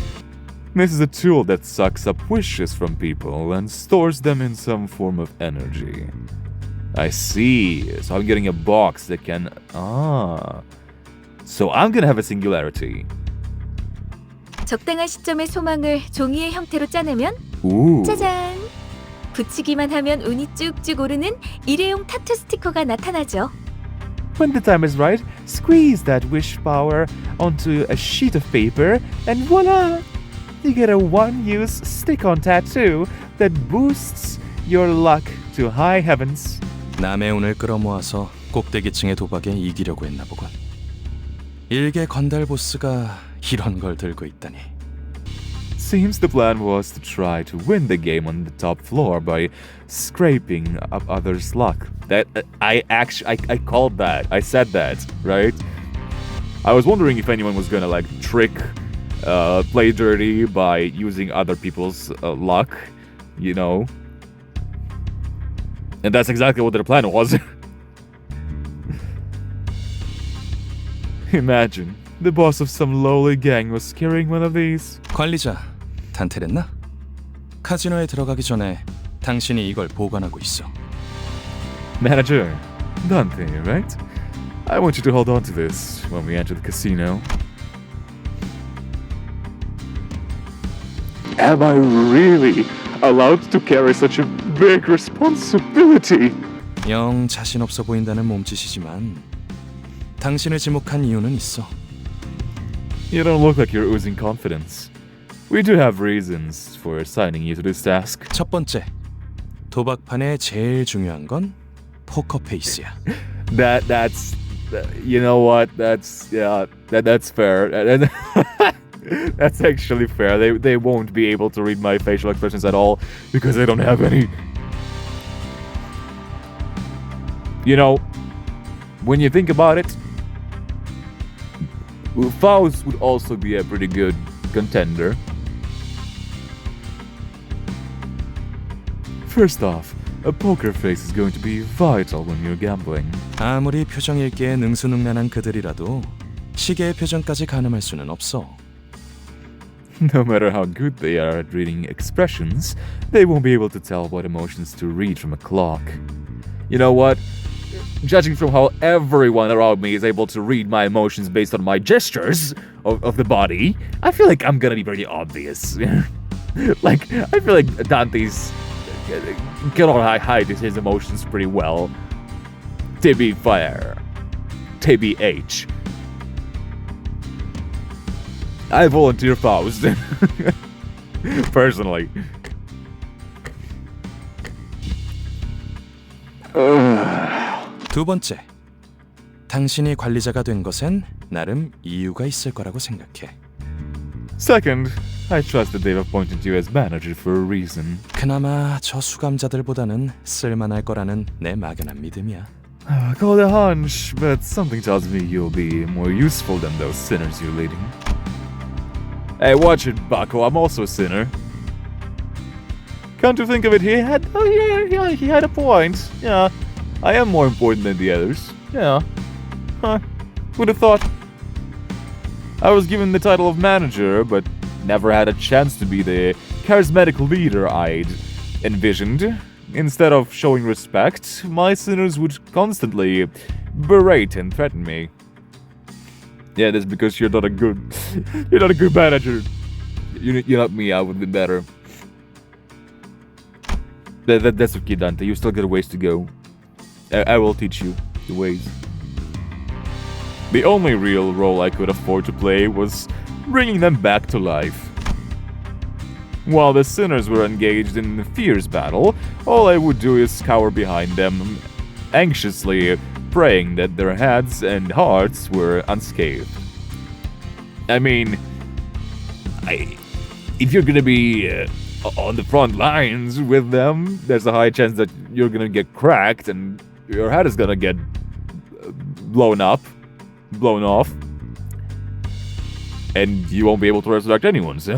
This is a tool that sucks up wishes from people and stores them in some form of energy. I see. So I'm getting a box that can... So I'm gonna have a singularity. 적당한 시점에 소망을 종이의 형태로 짜내면 Ooh. 짜잔! 붙이기만 하면 운이 쭉쭉 오르는 일회용 타투 스티커가 나타나죠. When the time is right, squeeze that wish power onto a sheet of paper and voila! You get a one-use stick-on tattoo that boosts your luck to high heavens. 남의 운을 끌어모아서 꼭대기층의 도박에 이기려고 했나 보군. 일개 건달 보스가 이런 걸 들고 있다니. Seems the plan was to try to win the game on the top floor by scraping up others' luck. That I called that. I said that, right? I was wondering if anyone was gonna like trick, play dirty by using other people's luck, you know. And that's exactly what their plan was. Imagine the boss of some lowly gang was carrying one of these. 관리자, 단테랬나? 카지노에 들어가기 전에 당신이 이걸 보관하고 있어. Manager, Dante, right? I want you to hold on to this when we enter the casino. Am I really allowed to carry such a big responsibility? 영 자신 없어 보인다는 몸짓이지만 당신을 지목한 이유는 있어. You don't look like you're oozing confidence. We do have reasons for assigning you to this task. 첫 번째, 도박판의 제일 중요한 건 포커 페이스야. That's you know what? That's fair. That's actually fair. They won't be able to read my facial expressions at all because I don't have any. You know, when you think about it, Faust would also be a pretty good contender. First off, a poker face is going to be vital when you're gambling. 아무리 표정 읽기에 능수능란한 그들이라도 시계의 표정까지 가늠할 수는 없어. No matter how good they are at reading expressions, they won't be able to tell what emotions to read from a clock. You know what? Judging from how everyone around me is able to read my emotions based on my gestures of the body, I feel like I'm gonna be pretty obvious. Like, I feel like Dante's cannot hide his emotions pretty well. TBFire. TBH. I volunteer Faust. Personally. 두 번째, 당신이 관리자가 된 것엔 나름 이유가 있을 거라고 생각해. Second, I trust that they've appointed you as manager for a reason. 그나마 저 수감자들보다는 쓸만할 거라는 내 막연한 믿음이야. Call it a hunch, but something tells me you'll be more useful than those sinners you're leading. Hey, watch it, Bucko. I'm also a sinner. Come to think of it, he had a point. Yeah, I am more important than the others. Yeah. Huh. Who'd have thought? I was given the title of manager, but never had a chance to be the charismatic leader I'd envisioned. Instead of showing respect, my sinners would constantly berate and threaten me. Yeah, that's because you're not a good manager. You're not me. I would be better. That's okay, Dante. You still got a ways to go. I will teach you the ways. The only real role I could afford to play was bringing them back to life. While the sinners were engaged in fierce battle, all I would do is cower behind them, anxiously praying that their heads and hearts were unscathed. I mean, if you're gonna be on the front lines with them, there's a high chance that you're gonna get cracked and your head is gonna get blown off, and you won't be able to resurrect anyone, so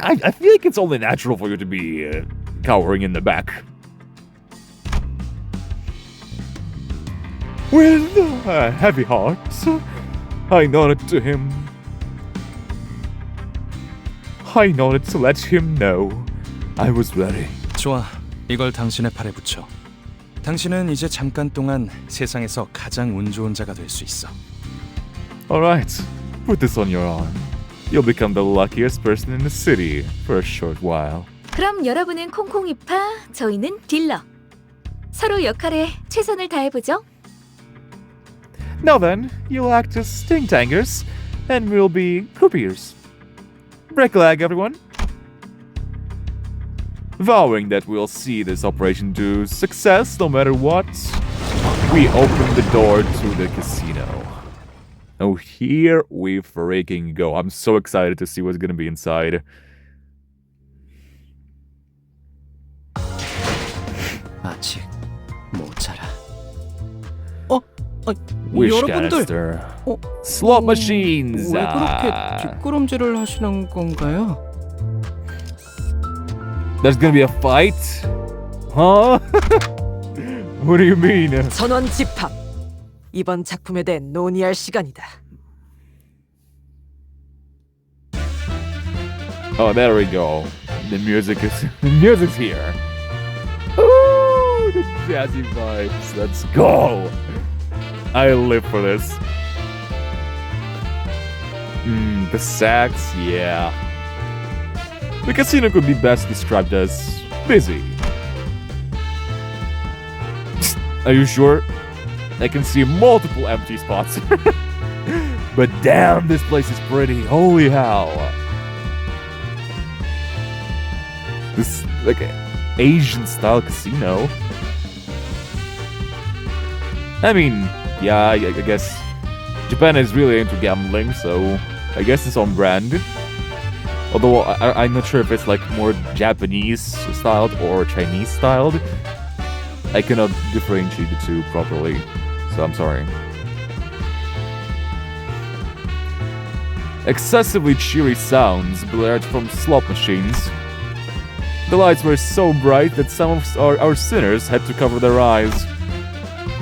I feel like it's only natural for you to be cowering in the back. With a heavy heart, I nodded to him. I nodded to let him know I was ready. 좋아, 이걸 당신의 팔에 붙여. 당신은 이제 잠깐 동안 세상에서 가장 운 좋은 자가 될 수 있어. Alright, put this on your arm. You'll become the luckiest person in the city for a short while. 그럼 여러분은 콩콩이파, 저희는 딜러. 서로 역할에 최선을 다해보죠. Now then, you'll act as stink tankers, and we'll be croupiers. Break a leg, everyone. Vowing that we'll see this operation to success no matter what, we open the door to the casino. Oh, here we freaking go. I'm so excited to see what's gonna be inside. 아직 모자라. Wish 여러분들, canister. Slot machines. 왜 그렇게 뒷걸음질을 하시는 건가요? There's gonna be a fight? Huh? What do you mean? 전원 집합. 이번 작품에 대해 논의할 시간이다. Oh, there we go. The music's here. Ooh, the jazzy vibes. Let's go. I live for this. The sax, yeah. The casino could be best described as busy. Are you sure? I can see multiple empty spots. But damn, this place is pretty. Holy hell. This, like, Asian-style casino. I mean, yeah, I guess Japan is really into gambling, so I guess it's on brand. Although I'm not sure if it's like more Japanese-styled or Chinese-styled. I cannot differentiate the two properly, so I'm sorry. Excessively cheery sounds blared from slot machines. The lights were so bright that some of our sinners had to cover their eyes.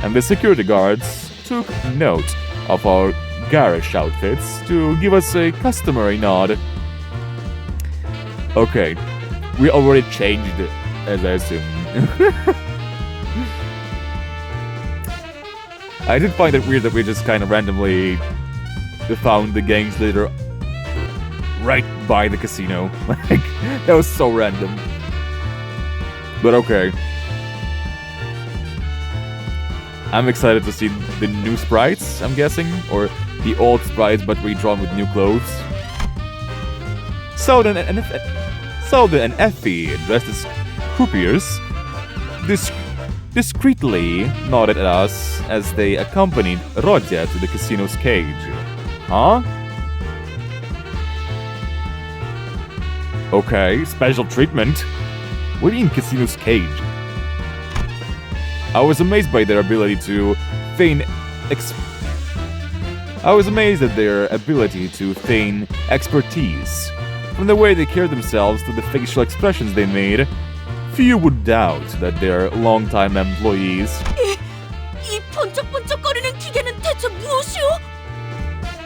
And the security guards took note of our garish outfits to give us a customary nod. Okay, we already changed it, as I assume. I did find it weird that we just kind of randomly found the gang's leader right by the casino. Like, that was so random. But okay. I'm excited to see the new sprites, I'm guessing, or the old sprites but redrawn with new clothes. Soda and Effie, dressed as croupiers, discreetly nodded at us as they accompanied Rodya to the casino's cage. Huh? Okay, special treatment. What do you mean casino's cage? I was amazed by their ability to feign expertise. From the way they carried themselves to the facial expressions they made, few would doubt that they're longtime employees. 이 번쩍번쩍거리는 기계는 대체 무엇이오?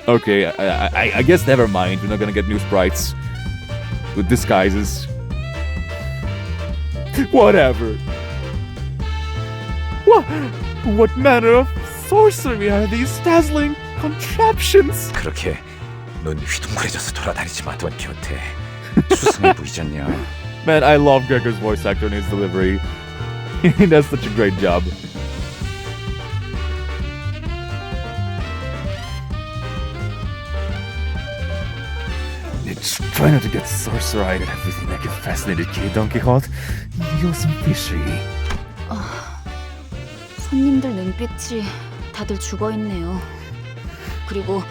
Okay, I guess never mind. We're not gonna get new sprites with disguises. Whatever. What manner of sorcery are these dazzling contraptions? 그렇게 눈 휘둥그레져서 돌아다니지 마, 돈 곁에. 수상해 보이잖냐. Man, I love Gregor's voice actor and his delivery. He does such a great job. 내 Try not to get sorcerer-eyed at everything like a fascinated kid, Don Quixote. You're some fishy. 손님들 눈빛이 다들 죽어 있네요. 그리고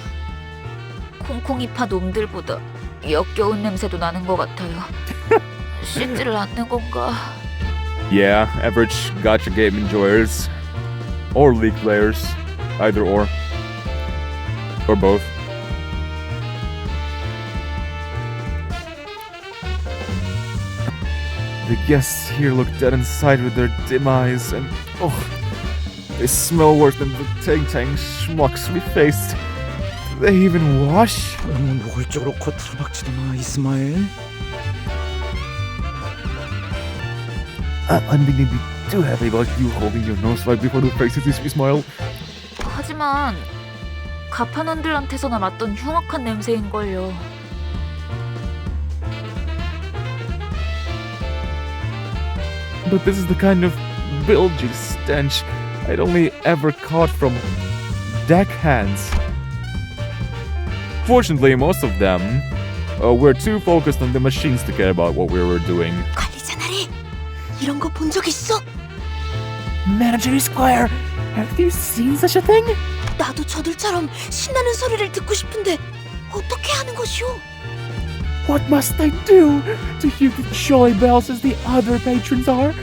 콩콩이파 놈들보다 역겨운 냄새도 나는 것 같아요. 씻지를 않는 건가? Yeah, average gacha game enjoyers. Or League players. Either or. Or both. The guests here look dead inside with their dim eyes, and they smell worse than the tang schmucks we faced. Do they even wash? 노골적으로 코트를 박지도 마, 이스마엘. I'm beginning to be too happy about you holding your nose right before the faces you smile. 하지만 가판원들한테서나 맡던 흉악한 냄새인걸요. But this is the kind of bilgy stench I'd only ever caught from deckhands. Fortunately, most of them were too focused on the machines to care about what we were doing. 관리자 나리, 이런 거 본 적 있어? Manager Squire, have you seen such a thing? 나도 저들처럼 신나는 소리를 듣고 싶은데 어떻게 하는 것이오? What must I do to hear the jolly bells as the other patrons are?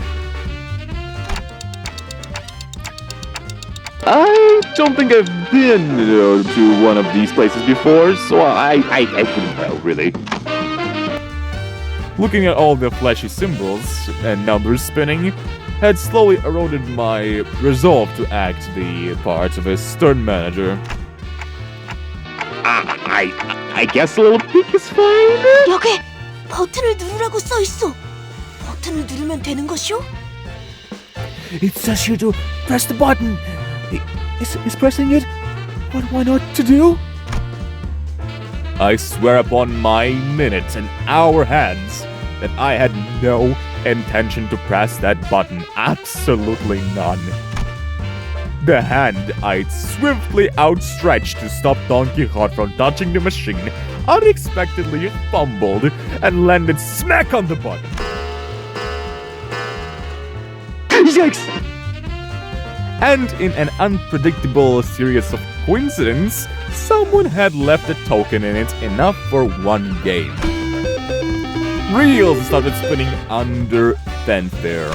I don't think I've been to one of these places before, so I couldn't tell, really. Looking at all the flashy symbols and numbers spinning had slowly eroded my resolve to act the part of a stern manager. I guess a little peek is fine. 여기 버튼을 누르라고 써 있어. 버튼을 누르면 되는 것이오? It says here to press the button. Is pressing it what am I not to do? I swear upon my minutes and hour hands that I had no intention to press that button. Absolutely none. The hand I'd swiftly outstretched to stop Don Quixote from touching the machine unexpectedly fumbled and landed smack on the button. Yikes! And in an unpredictable series of coincidence, someone had left a token in it enough for one game. Reels started spinning under fanfare.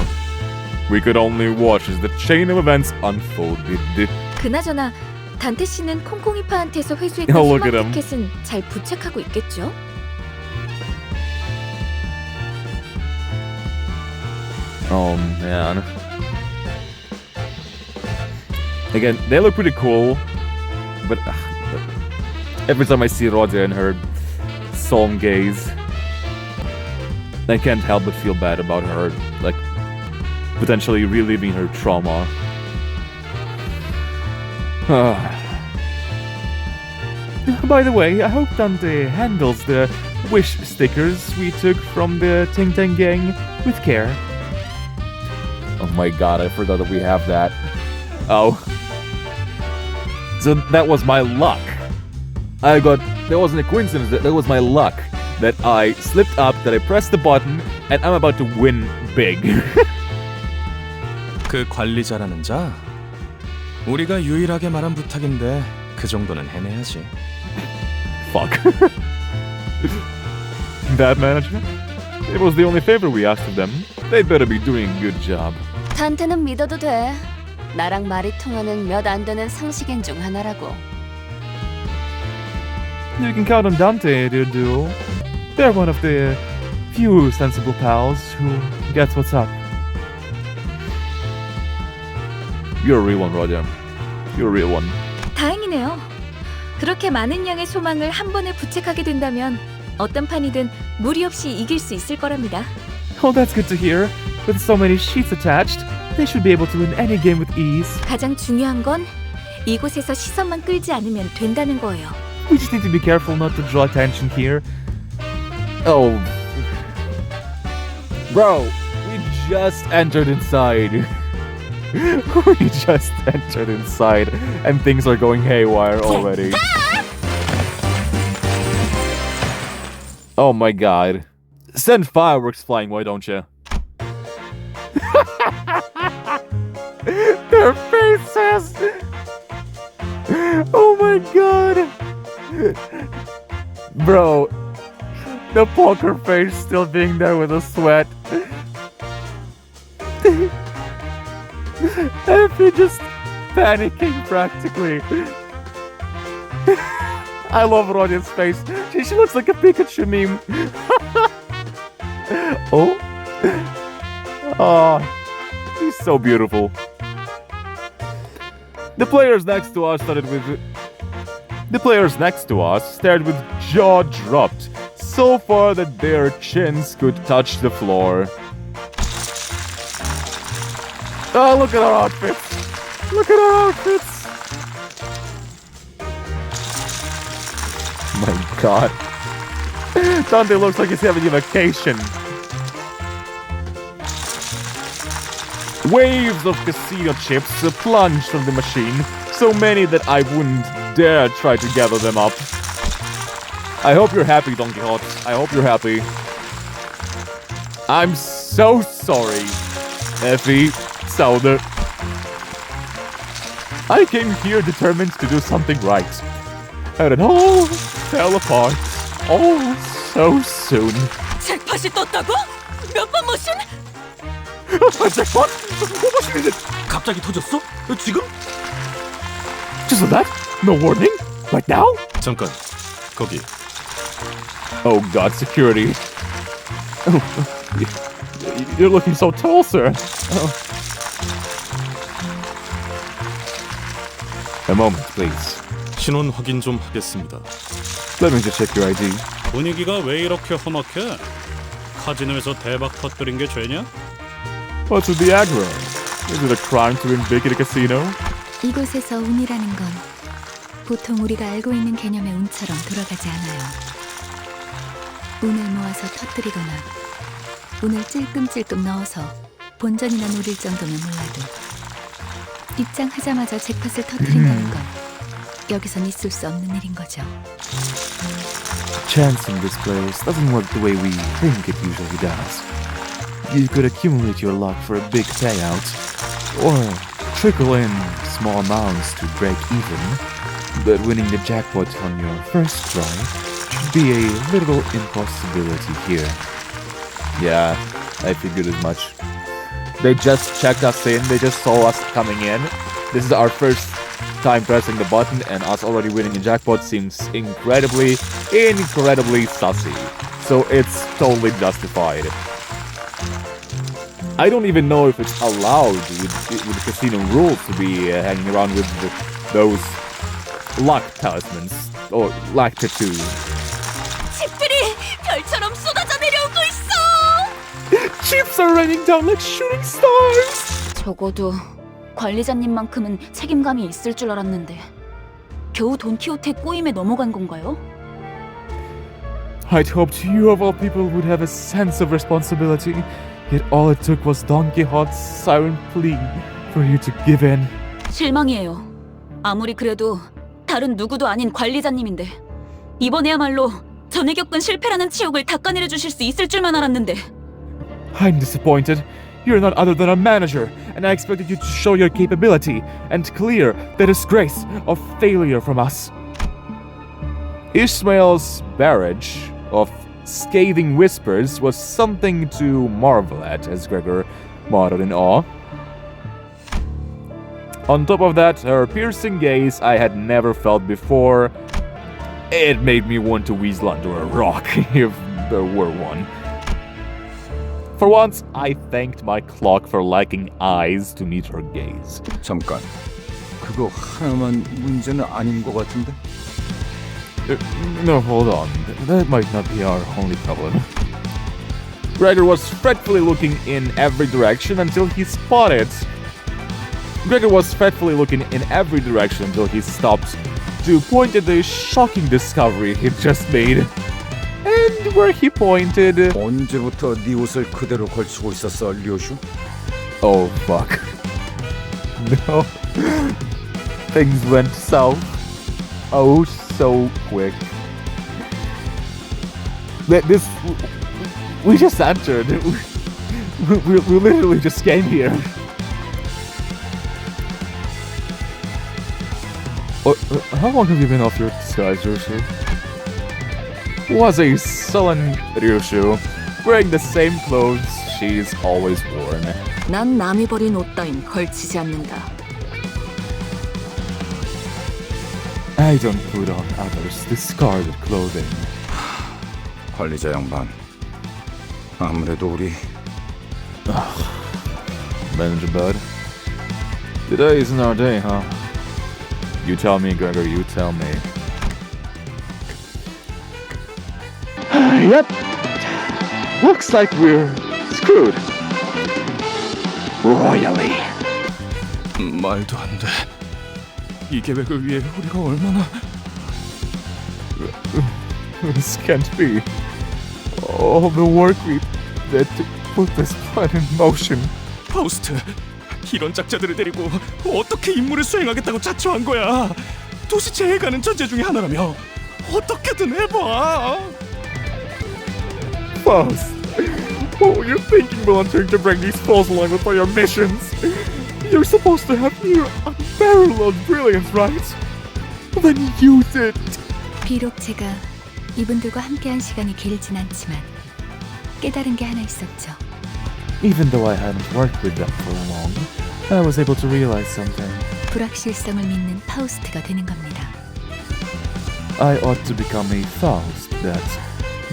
We could only watch as the chain of events unfolded. 그나저나 단테 씨는 콩콩이파한테서 회수했던 Oh, look 희망 at him. 티켓은 잘 부착하고 있겠죠? Oh man. Again, they look pretty cool, but every time I see Rodia and her solemn gaze, I can't help but feel bad about her, like, potentially reliving her trauma. By the way, I hope Dante handles the wish stickers we took from the Ting Tang gang with care. Oh my god, I forgot that we have that. Oh. So that was my luck. There wasn't a coincidence, that was my luck. That I slipped up, that I pressed the button, and I'm about to win big. 그 관리자라는 자? 우리가 유일하게 말한 부탁인데 그 정도는 해내야지. Fuck. That manager? It was the only favor we asked of them. They'd better be doing a good job. 단테는 믿어도 돼. 나랑 말이 통하는 몇 안 되는 상식인 중 하나라고. You can count on Dante, dear duo. They're one of the few sensible pals who gets what's up. You're a real one, Roger. You're a real one. 다행이네요. 그렇게 많은 양의 소망을 한 번에 부착하게 된다면 어떤 판이든 무리 없이 이길 수 있을 거랍니다. Oh, that's good to hear. With so many sheets attached, they should be able to win any game with ease. 가장 중요한 건 이곳에서 시선만 끌지 않으면 된다는 거예요. We just need to be careful not to draw attention here. Oh. Bro, we just entered inside. We just entered inside and things are going haywire already. Oh my god. Send fireworks flying, why don't you? Their faces! Oh my god! Bro, the poker face still being there with a sweat. Effie just panicking practically. I love Rodia's face. She looks like a Pikachu meme. Oh. Oh. She's so beautiful. The players next to us stared with jaw dropped, so far that their chins could touch the floor. Oh, look at our outfits! Look at our outfits! My god. Dante looks like he's having a vacation. Waves of casino chips plunged from the machine, so many that I wouldn't dare try to gather them up. I hope you're happy, Don Quixote. I hope you're happy. I'm so sorry, Effie, Sauder. I came here determined to do something right. And it all fell apart all so soon. 잭팟이 떴다고? 몇 번 모신? 잭팟? 뭐 머신인데? 갑자기 터졌어? 지금? Just like that? No warning? Right now? 잠깐, 거기. Oh god, security. Oh, you're looking so tall, sir. Oh. A moment, please. 신원 확인 좀 하겠습니다. Let me just check your ID. 분위기가 왜 이렇게 험악해? 카지노에서 대박 터뜨린 게 죄냐? What's with the aggro? Is it a crime to win big at a casino? 이곳에서 운이라는 건 보통 우리가 알고 있는 개념의 운처럼 돌아가지 않아요. 운을 모아서 터뜨리거나 운을 찔끔찔끔 넣어서 본전이나 노릴 정도면 몰라도 입장하자마자 잭팟을 터뜨린다는 건 여기선 있을 수 없는 일인 거죠. Chance in this place doesn't work the way we think it usually does. You could accumulate your luck for a big payout, or trickle in small amounts to break even, but winning the jackpot on your first try should be a little impossibility here. Yeah, I figured as much. They just checked us in, they just saw us coming in. This is our first time pressing the button, and us already winning a jackpot seems incredibly sussy. So it's totally justified. I don't even know if it's allowed with the casino rules to be hanging around with those luck talismans or luck tattoos. 칩들이 별처럼 쏟아져 내려오고 있어. Chips are raining down like shooting stars. 적어도 관리자님만큼은 책임감이 있을 줄 알았는데 겨우 돈키호테 꼬임에 넘어간 건가요? I'd hoped you of all people would have a sense of responsibility. Yet all it took was Don Quixote's silent plea for you to give in. 실망이에요. 아무리 그래도 다른 누구도 아닌 관리자님인데 이번에야말로 전에 겪은 실패라는 치욕을 닦아내려 주실 수 있을 줄만 알았는데. I'm disappointed. You're not other than a manager, and I expected you to show your capability and clear the disgrace of failure from us. Ishmael's barrage of scathing whispers was something to marvel at as Gregor marveled in awe. On top of that, her piercing gaze I had never felt before. It made me want to weasel under a rock if there were one. For once, I thanked my clock for lacking eyes to meet her gaze. 잠깐. 그거 하나만 문제는 아닌 것 같은데? No, hold on. That might not be our only problem. Gregor was fretfully looking in every direction until he spotted. Gregor was fretfully looking in every direction until he stopped to point at the shocking discovery he'd just made. And where he pointed... 언제부터 네 옷을 그대로 걸치고 있었어, 류슈? Oh, fuck. No. Things went south. Oh, so quick. This we just entered. We literally just came here. How long have you been off your disguise, Ryushu? Was a sullen Ryushu, wearing the same clothes she's always worn. 난 남이 버린 옷 따윈 걸치지 않는다. I don't put on others discarded clothing. 관리자 양반. 아무래도 우리 Manager Bud. Today isn't our day, huh? You tell me, Gregor, you tell me. Yep. Looks like we're screwed. Royally. 말도 안 돼. 이 계획을 위해 우리가 얼마나... This can't be. All the work we did to put this plan in motion. 파우스트, 이런 짝자들을 데리고 어떻게 임무를 수행하겠다고 자초한 거야? 도시 제해가는 전제 중에 하나라며. 어떻게든 해봐. Faust, what were you thinking volunteering to bring these fools along with all your missions? You're supposed to have near unparalleled brilliance, right? Then use it. 비록 제가 이분들과 함께한 시간이 길진 않지만 깨달은 게 하나 있었죠. Even though I hadn't worked with them for long, I was able to realize something. 불확실성을 믿는 파우스트가 되는 겁니다. I ought to become a Faust that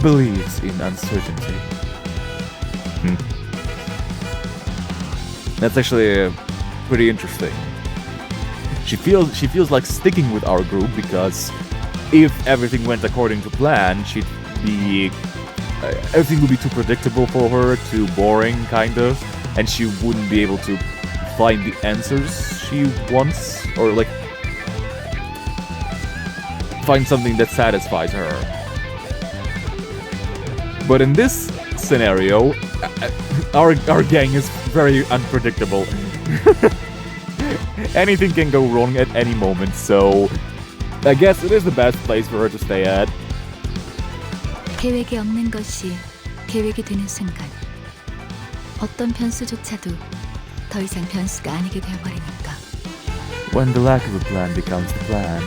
believes in uncertainty. That's actually pretty interesting. She feels like sticking with our group because if everything went according to plan, she'd be everything would be too predictable for her, too boring kind of, and she wouldn't be able to find the answers she wants or like find something that satisfies her. But in this scenario, our gang is very unpredictable. Anything can go wrong at any moment, so I guess it is the best place for her to stay at. 계획이 없는 것이 계획이 되는 순간 어떤 변수조차도 더 이상 변수가 아니게 되어버리니까. When the lack of a plan becomes the plan,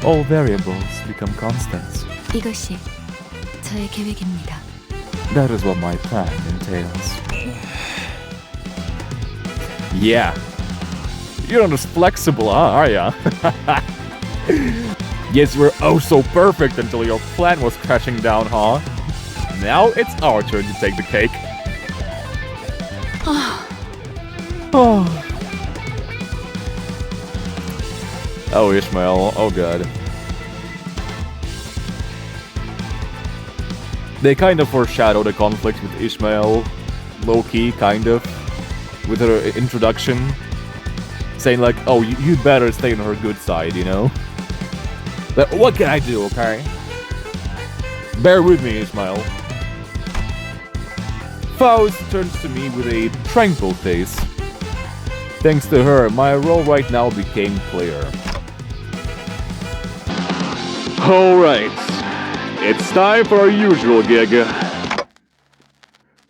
all variables become constants. 이것이 저의 계획입니다. That is what my plan entails. Yeah. You're not as flexible, huh, are ya? Yes, you were oh so perfect until your plan was crashing down, huh? Now it's our turn to take the cake. Oh, Ishmael. Oh, God. They kind of foreshadow the conflict with Ishmael, low-key, kind of, with her introduction, saying like, oh, you'd better stay on her good side, you know? But what can I do, okay? Bear with me, Ishmael. Faust turns to me with a tranquil face. Thanks to her, my role right now became clear. Alright. It's time for our usual gig.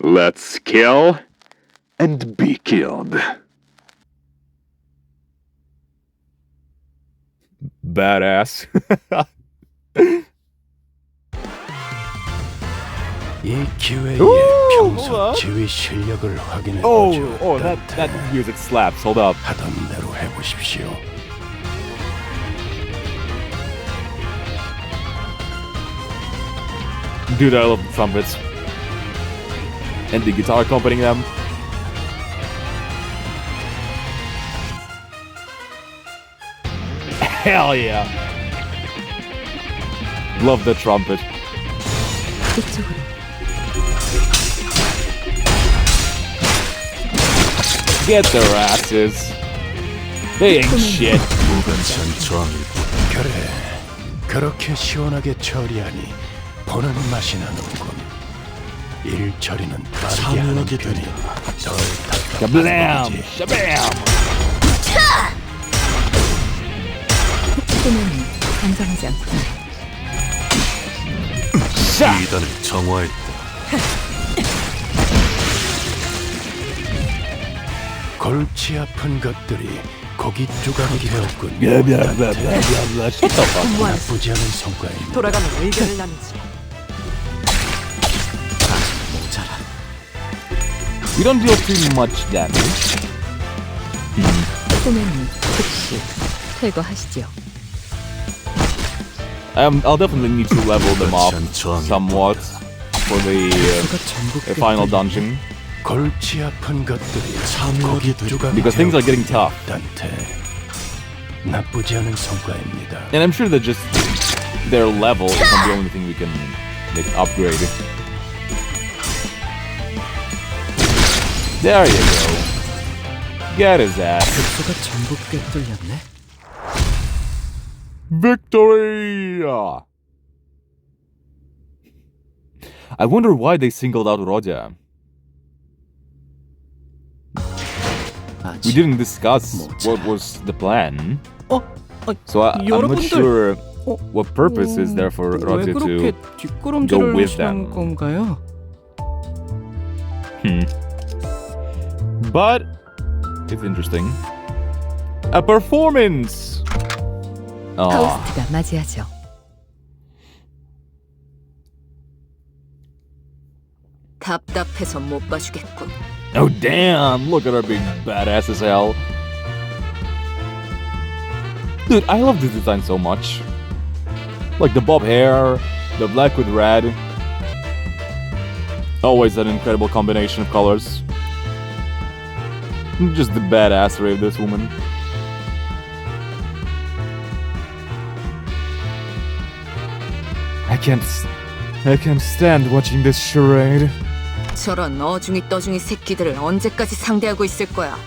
Let's kill and be killed. Badass. 이 기회에 hold 평소 up. 지휘 실력을 확인해 Oh, 보죠. that music slaps. Hold up. 하던 대로 해보십시오. Dude, I love the trumpets. And the guitar accompanying them. Hell yeah. Love the trumpet. 이쪽으로. Get their asses. They ain't shit. 그래, 그렇게 시원하게 처리하니 보는 맛이 나는군. 일 처리는 빠르게 하는 편이 덜 Kablam! 답답하지. Shabam! 꿈은 단정하지 않구나. 이단을 정화했다. 골치 아픈 것들이 고깃 조각이 되었군. 나쁘지 않은 성과입니다. 돌아가면 의견을 나누지. We don't deal too much damage. 소매는 즉시 퇴거하시죠. I'll definitely need to level them up somewhat for the final dungeon. 골치 아픈 것들이 고깃 조각이 Because things are getting tough. 단테 나쁘지 않은 성과입니다. And I'm sure that just their level is not the only thing we can upgrade. There you go. Get his ass. Victory! I wonder why they singled out Roja. We didn't discuss what was the plan. So I'm not sure what purpose is there for Roja to go with them. But it's interesting. A performance! 파우스트가 맞이하죠. 답답해서 못 봐주겠군. Oh damn, look at her being badass as hell. Dude, I love this design so much. Like the bob hair, the black with red. Always an incredible combination of colors. Just the badassery of this woman. I can't stand watching this charade. 저런 어중이 떠중이 새끼들을 언제까지 상대하고 있을 거야?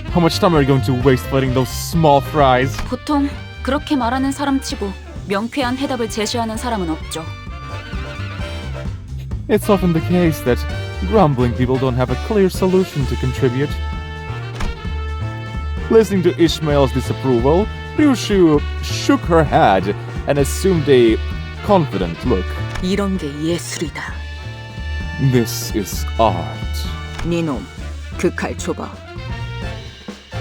How much time are you going to waste fighting those small fries? 보통 그렇게 말하는 사람치고 명쾌한 해답을 제시하는 사람은 없죠. It's often the case that grumbling people don't have a clear solution to contribute. Listening to Ishmael's disapproval, Ryushu shook her head and assumed a confident look. 이런 게 예술이다. This is art. 니놈, 그 칼 줘봐.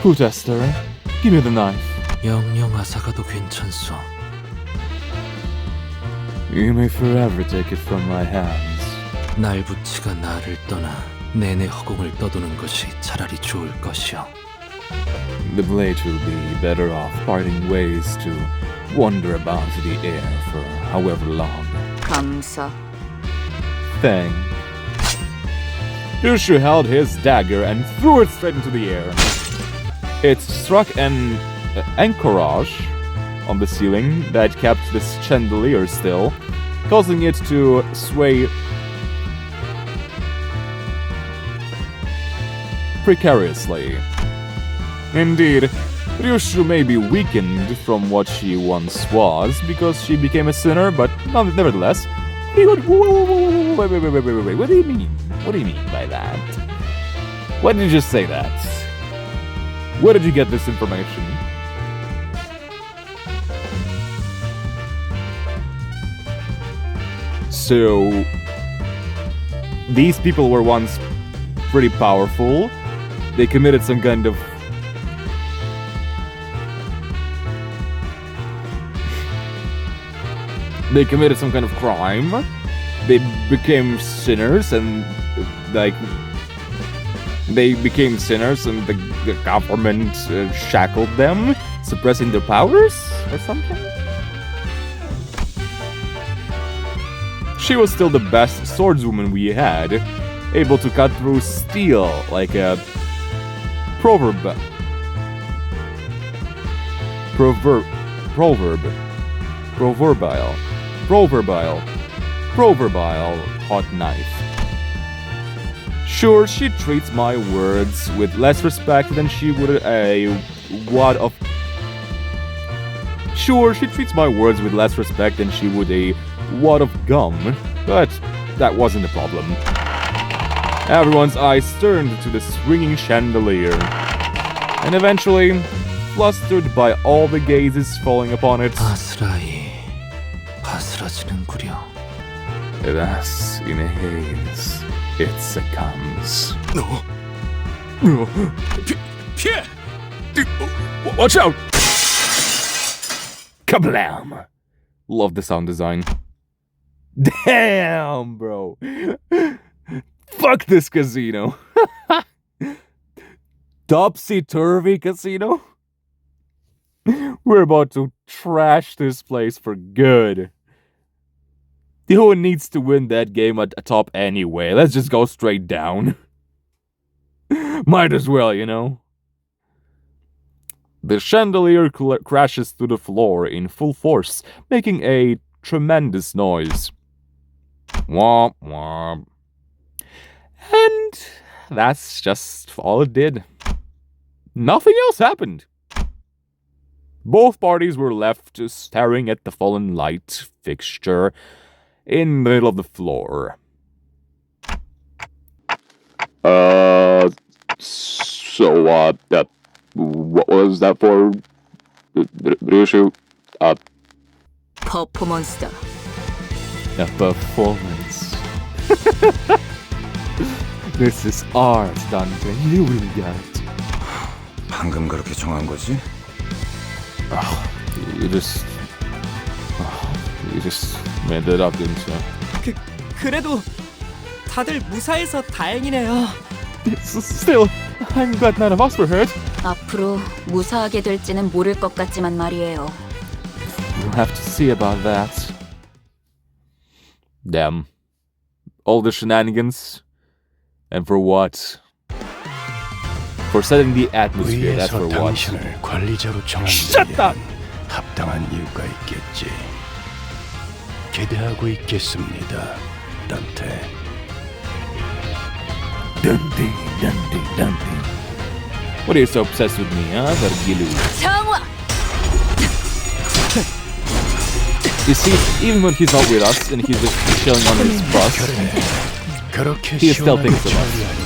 Protester, give me the knife. 영영 아사가도 괜찮소. You may forever take it from my hands. 날부치가 나를 떠나 내내 허공을 떠도는 것이 차라리 좋을 것이오. The blade will be better off parting ways to wander about the air for however long. 감사. Thing. Ryushu held his dagger and threw it straight into the air. It struck an anchorage on the ceiling that kept this chandelier still, causing it to sway precariously. Indeed, Ryushu may be weakened from what she once was because she became a sinner, but nevertheless. Wait, what do you mean? What do you mean by that? Why did you just say that? Where did you get this information? So, these people were once pretty powerful. They committed some kind of crime. They became sinners and the government shackled them, suppressing their powers or something. She was still the best swordswoman we had, able to cut through steel like a proverbial hot knife. Sure, she treats my words with less respect than she would a wad of gum, but that wasn't the problem. Everyone's eyes turned to the swinging chandelier, and eventually, flustered by all the gazes falling upon it, 아스라이 바스라지는구려. Thus, in a haze, it succumbs. 피해! Watch out! Kablam! Love the sound design. Damn, bro. Fuck this casino. Topsy-turvy casino? We're about to trash this place for good. Who needs to win that game at the top anyway? Let's just go straight down. Might as well, you know? The chandelier crashes to the floor in full force, making a tremendous noise. Womp womp. And that's just all it did. Nothing else happened. Both parties were left staring at the fallen light fixture in the middle of the floor. What was that for? Ryushu? 퍼포먼스다. A performance. This is art, Dante. You will get. 방금 그렇게 정한 거지? You just made it up, didn't you? 그래도 다들 무사해서 다행이네요. Still, I'm glad none of us were hurt. 앞으로 무사하게 될지는 모를 것 같지만 말이에요. We'll have to see about that. Damn. All the shenanigans. And for what? For setting the atmosphere, that's for 위에서 what? 당신을 관리자로 정한 Shut 데에는 up! 합당한 이유가 있겠지. 기대하고 있겠습니다, 단테. Dante. What are you so obsessed with me, huh, Vergilu? 정화! You see, even when he's not with us and he's just chilling on his bus, 그렇게 he still 시원하게 thinks of us. 처리하니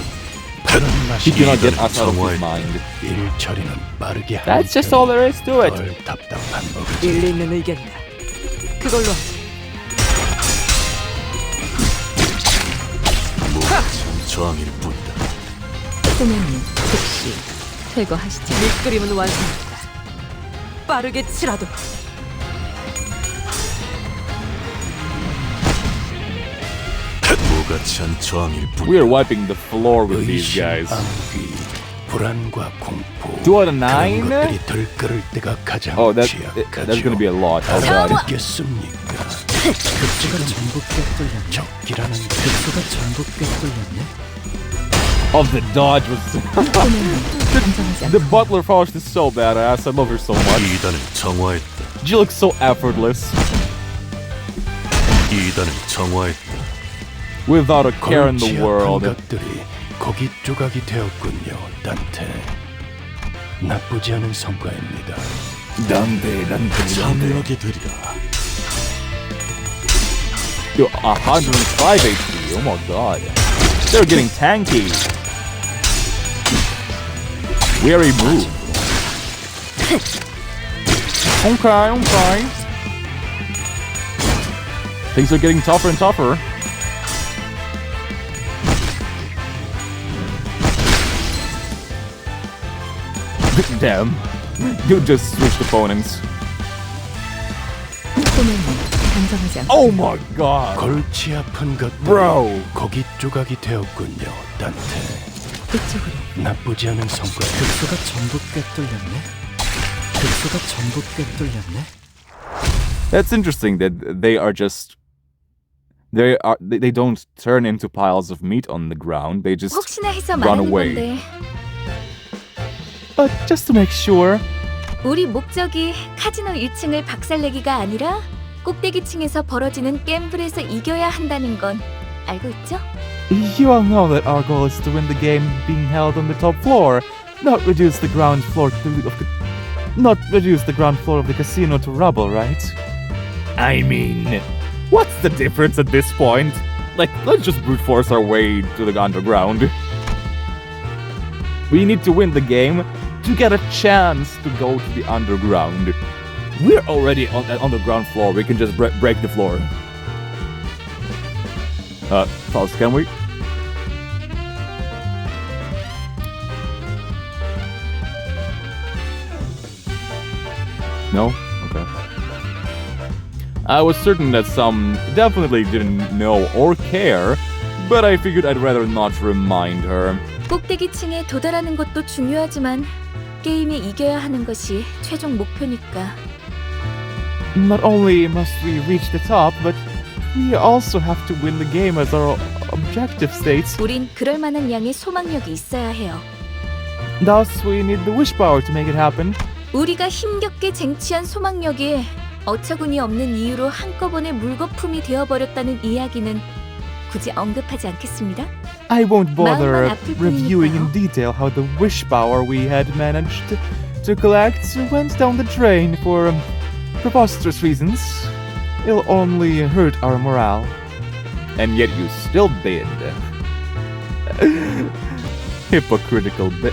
그런 He 맛이 cannot get us out of his mind. 일 처리는 빠르게 할 That's just all there is to it. 덜 답답한 법이지. 일리 있는 의견이다. 그걸로 하지. 저항일 뿐이다. 소매님 즉시 퇴거하시죠. 밑그림은 완성됐다. 빠르게 치라도. 무가치한 저항일 뿐이다. We are wiping the floor with these 의심, guys. 암귀, 불안과 공포. 2 out of 9? 그런 것들이 들끓을 때가 가장 Oh, that's 취약하죠. gonna be a lot. Oh god. 알아듣겠습니까? 급수가 전부 꿰뚫려. 적기라는 급수가 전부 꿰뚫렸네. Oh, the dodge was. 안정하지 The 않고 butler Frost is so badass. I love her so much. 이단을 정화했다. She looks so effortless. 이단을 정화했다. Without a care in the 골치 아픈 world. 것들이 고기 조각이 되었군요, 단테. 나쁘지 않은 성과입니다. 참여하게 되리라. 105 HP. Oh my god. They're getting tanky. Weary move. Okay. Things are getting tougher and tougher. Damn. You just switched opponents. 소매님 안정하지 않고 Oh my god. 골치 아픈 것들이 Bro. 고기 조각이 되었군요, 단테. 이쪽으로 나쁘지 않은 성과. 급수가 전부 꿰뚫렸네. 급수가 전부 꿰뚫렸네. That's interesting that they are just they don't turn into piles of meat on the ground. They just 혹시나 해서 run 말하는 away. 건데 But just to make sure. 우리 목적이 카지노 1층을 박살내기가 아니라 꼭대기층에서 벌어지는 갬블에서 이겨야 한다는 건 알고 있죠? You all know that our goal is to win the game being held on the top floor, not reduce the ground floor of the casino to rubble, right? I mean, what's the difference at this point? Like, let's just brute force our way to the underground. We need to win the game to get a chance to go to the underground. We're already on the ground floor. We can just break the floor. Pause, can we? No? Okay. I was certain that some definitely didn't know or care, but I figured I'd rather not remind her. 꼭대기층에 도달하는 것도 중요하지만 게임에 이겨야 하는 것이 최종 목표니까. Not only must we reach the top, but we also have to win the game as our objective states. 우린 그럴 만한 양의 소망력이 있어야 해요. Thus, we need the wish power to make it happen. 우리가 힘겹게 쟁취한 소망력이 어처구니 없는 이유로 한꺼번에 물거품이 되어버렸다는 이야기는 굳이 언급하지 않겠습니다. I won't bother 마음만 아플 reviewing in 뿐이니까요. detail how the wish power we had managed to collect went down the drain for preposterous reasons. It'll only hurt our morale. And yet you still bid. Hypocritical bit.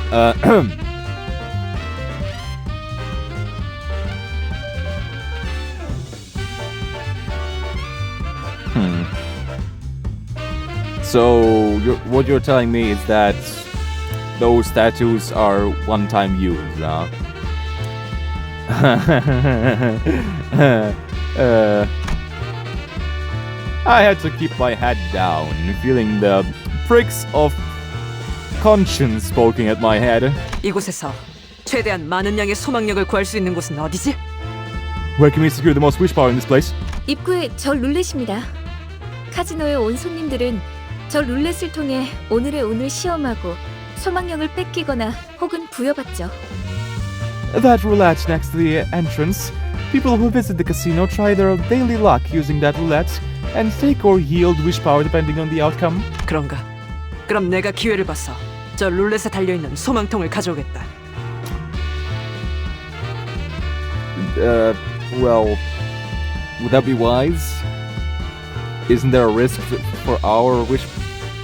So, what you're telling me is that those tattoos are one-time use, huh? I had to keep my head down, feeling the pricks of conscience poking at my head. 이곳에서 최대한 많은 양의 소망력을 구할 수 있는 곳은 어디지? Where can we secure the most wish power in this place? 입구에 저 룰렛입니다. 카지노에 온 손님들은 저 룰렛을 통해 오늘의 운을 시험하고 소망력을 뺏기거나 혹은 부여받죠. That roulette next to the entrance. People who visit the casino try their daily luck using that roulette and take or yield wish power depending on the outcome. 그런가? 그럼 내가 기회를 봐서 저 룰렛에 달려있는 소망통을 가져오겠다. Well, would that be wise? Isn't there a risk for our wish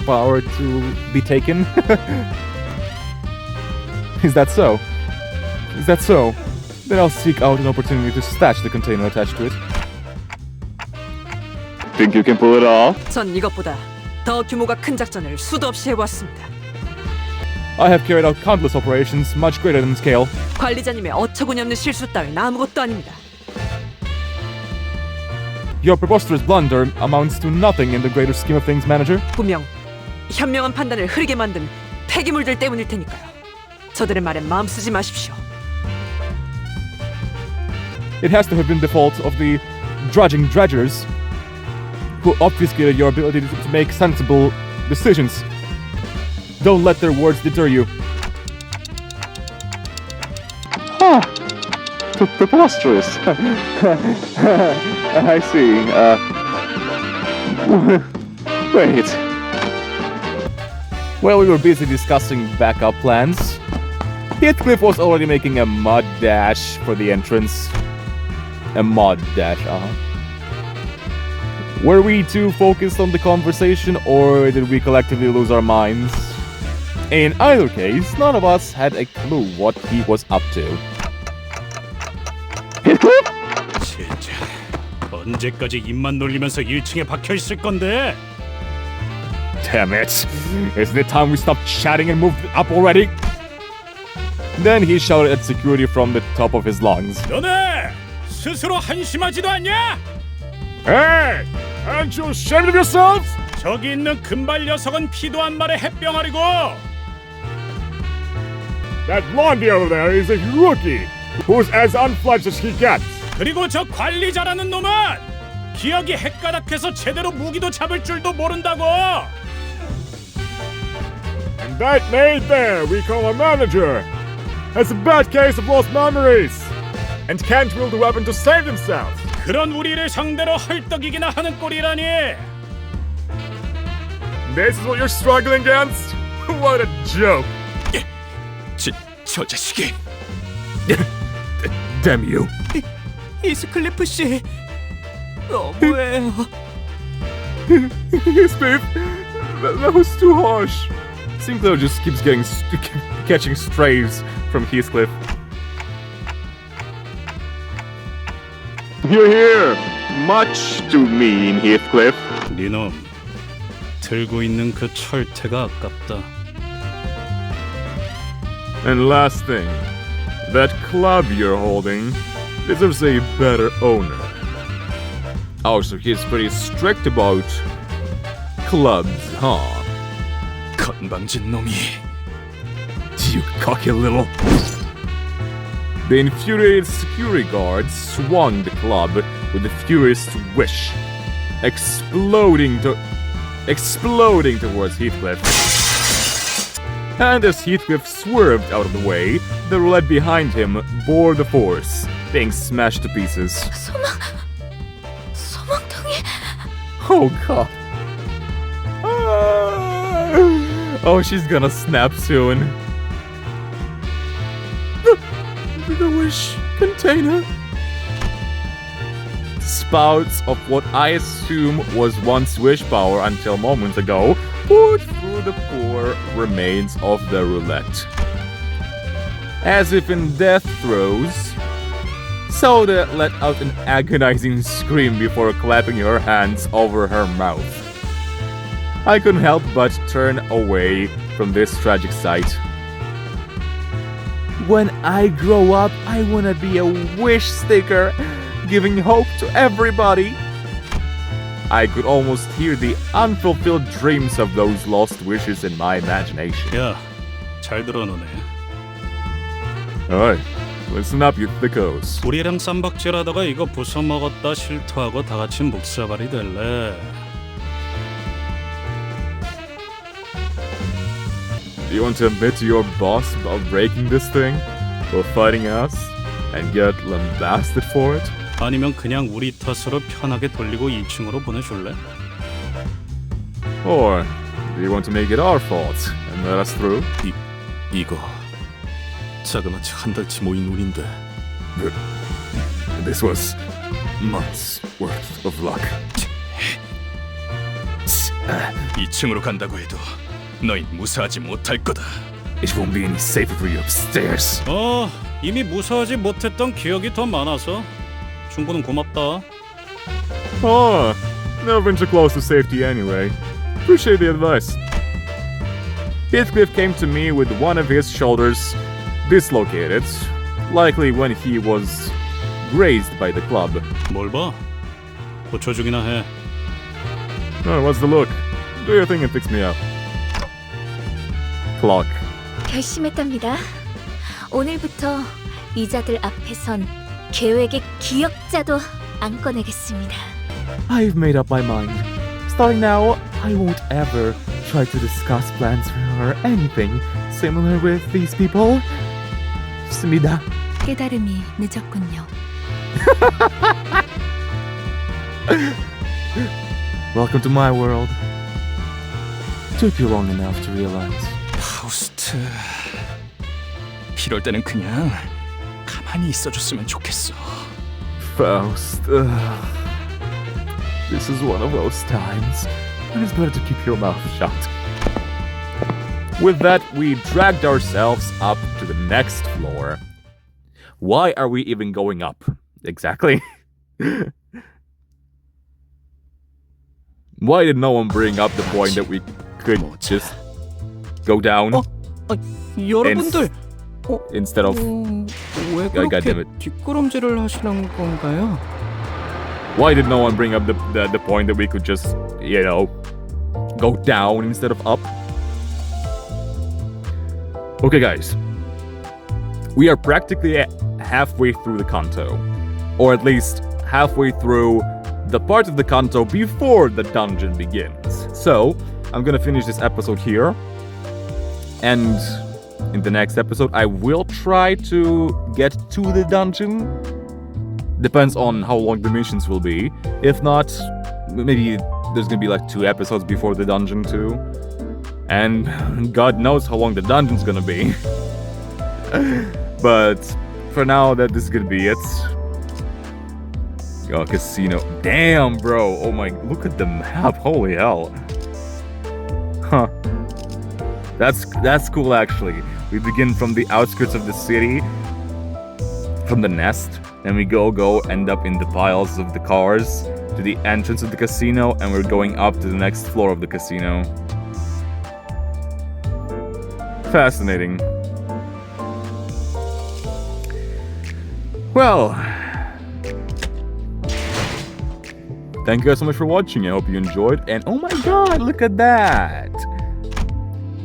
power to be taken? Is that so? Is that so? Then I'll seek out an opportunity to snatch the container attached to it. Think you can pull it off? 전 이것보다 더 규모가 큰 작전을 수도 없이 해보았습니다. I have carried out countless operations much greater than scale. 관리자님의 어처구니 없는 실수 따윈 아무것도 아닙니다. Your preposterous blunder amounts to nothing in the greater scheme of things, manager. 분명 현명한 판단을 흐리게 만든 폐기물들 때문일 테니까요. 저들의 말에 마음 쓰지 마십시오. It has to have been the fault of the drudging dredgers who obfuscated your ability to make sensible decisions. Don't let their words deter you. Huh. Preposterous. I see. Wait. While we were busy discussing backup plans, Heathcliff was already making a mud dash for the entrance. A mud dash, Were we too focused on the conversation, or did we collectively lose our minds? In either case, none of us had a clue what he was up to. 진짜 언제까지 입만 놀리면서 1층에 박혀 있을 건데? Damn it! Isn't it time we stopped chatting and moved up already? Then he shouted at security from the top of his lungs. 너네 스스로 한심하지도 않냐? Hey! Aren't you ashamed of yourselves? 저기 있는 금발 녀석은 피도 한 마리 햇병아리고 That blondie over there is a rookie who's as unfledged as he gets. 그리고 저 관리자라는 놈은 기억이 헷가닥해서 제대로 무기도 잡을 줄도 모른다고. And that maid there we call a manager has a bad case of lost memories and can't wield a weapon to save themselves. 그런 우리를 상대로 헐떡이기나 하는 꼴이라니. This is what you're struggling against? What a joke. 저 자식이. Damn you. 이스클리프 씨. 너무해요. Steve, that was too harsh. Sinclair just keeps catching strays from Heathcliff. You're here. Much too mean, Heathcliff. 네놈 들고 있는 그 철퇴가 아깝다. And last thing, that club you're holding deserves a better owner. Oh, so he's pretty strict about clubs, huh? 건방진 놈이. You cocky little... The infuriated security guard swung the club with a furious swish, exploding towards Heathcliff. And as Heathcliff swerved out of the way, the roulette behind him bore the force, being smashed to pieces. 소망통이. Oh god. Oh, she's gonna snap soon. The wish container. Spouts of what I assume was once wish power until moments ago poured through the poor remains of the roulette. As if in death throes, Soda let out an agonizing scream before clapping her hands over her mouth. I couldn't help but turn away from this tragic sight. When I grow up, I wanna be a wish sticker, giving hope to everybody. I could almost hear the unfulfilled dreams of those lost wishes in my imagination. 야, 잘 들어놓네. Alright, listen up, you thickos. 우리랑 쌈박질하다가 이거 부숴먹었다 실토하고 다 같이 묵사발이 될래. Do you want to admit to your boss about breaking this thing? Or fighting us? And get lambasted for it? 아니면 그냥 우리 탓으로 편하게 돌리고 2층으로 보내줄래? Or do you want to make it our fault and let us through? 이거 자그마치 한 달치 모인 운인데. This was months worth of luck. 2층으로 간다고 해도 너희 무사하지 못할 거다. It won't be any safer for you upstairs. 이미 무사하지 못했던 기억이 더 많아서 충고는 고맙다. Oh, never been too close to safety anyway. Appreciate the advice. Heathcliff came to me with one of his shoulders dislocated, likely when he was grazed by the club. 뭘 봐? 고쳐주기나 해. Oh, what's the look? Do your thing and fix me up. Clock. 결심했답니다. 오늘부터 이자들 앞에선 계획의 기억자도 안 꺼내겠습니다. I've made up my mind. Starting now, I won't ever try to discuss plans or anything similar with these people. 좋습니다. 깨달음이 늦었군요. Welcome to my world. Took you long enough to realize. 파우스트. 이럴 때는 그냥 가만히 있어줬으면 좋겠어. Faust. This is one of those times when it's better to keep your mouth shut. With that, we dragged ourselves up to the next floor. Why are we even going up? Exactly. Why did no one bring up the point that we could just go down? 여러분들 Instead of... 왜 God 그렇게 damn it. 뒷걸음질을 하시는 건가요? Why did no one bring up the point that we could just, you know, go down instead of up? Okay, guys. We are practically halfway through the Canto. Or at least halfway through the part of the Canto before the dungeon begins. So, I'm gonna finish this episode here. And in the next episode, I will try to get to the dungeon. Depends on how long the missions will be. If not, maybe there's gonna be like 2 episodes before the dungeon too. And God knows how long the dungeon's gonna be. But for now, this is gonna be it. Oh, casino. Damn, bro. Oh my, look at the map. Holy hell. Huh. That's cool, actually. We begin from the outskirts of the city, from the nest, and we go end up in the piles of the cars, to the entrance of the casino, and we're going up to the next floor of the casino. Fascinating. Well, thank you guys so much for watching. I hope you enjoyed. And oh my god, look at that!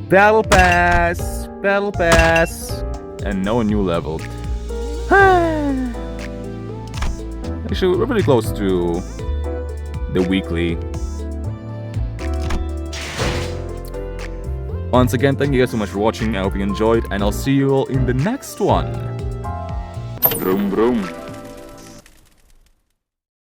Battle Pass! Battle Pass! And no new level. Actually, we're pretty close to the weekly. Once again, thank you guys so much for watching. I hope you enjoyed, and I'll see you all in the next one. Vroom vroom.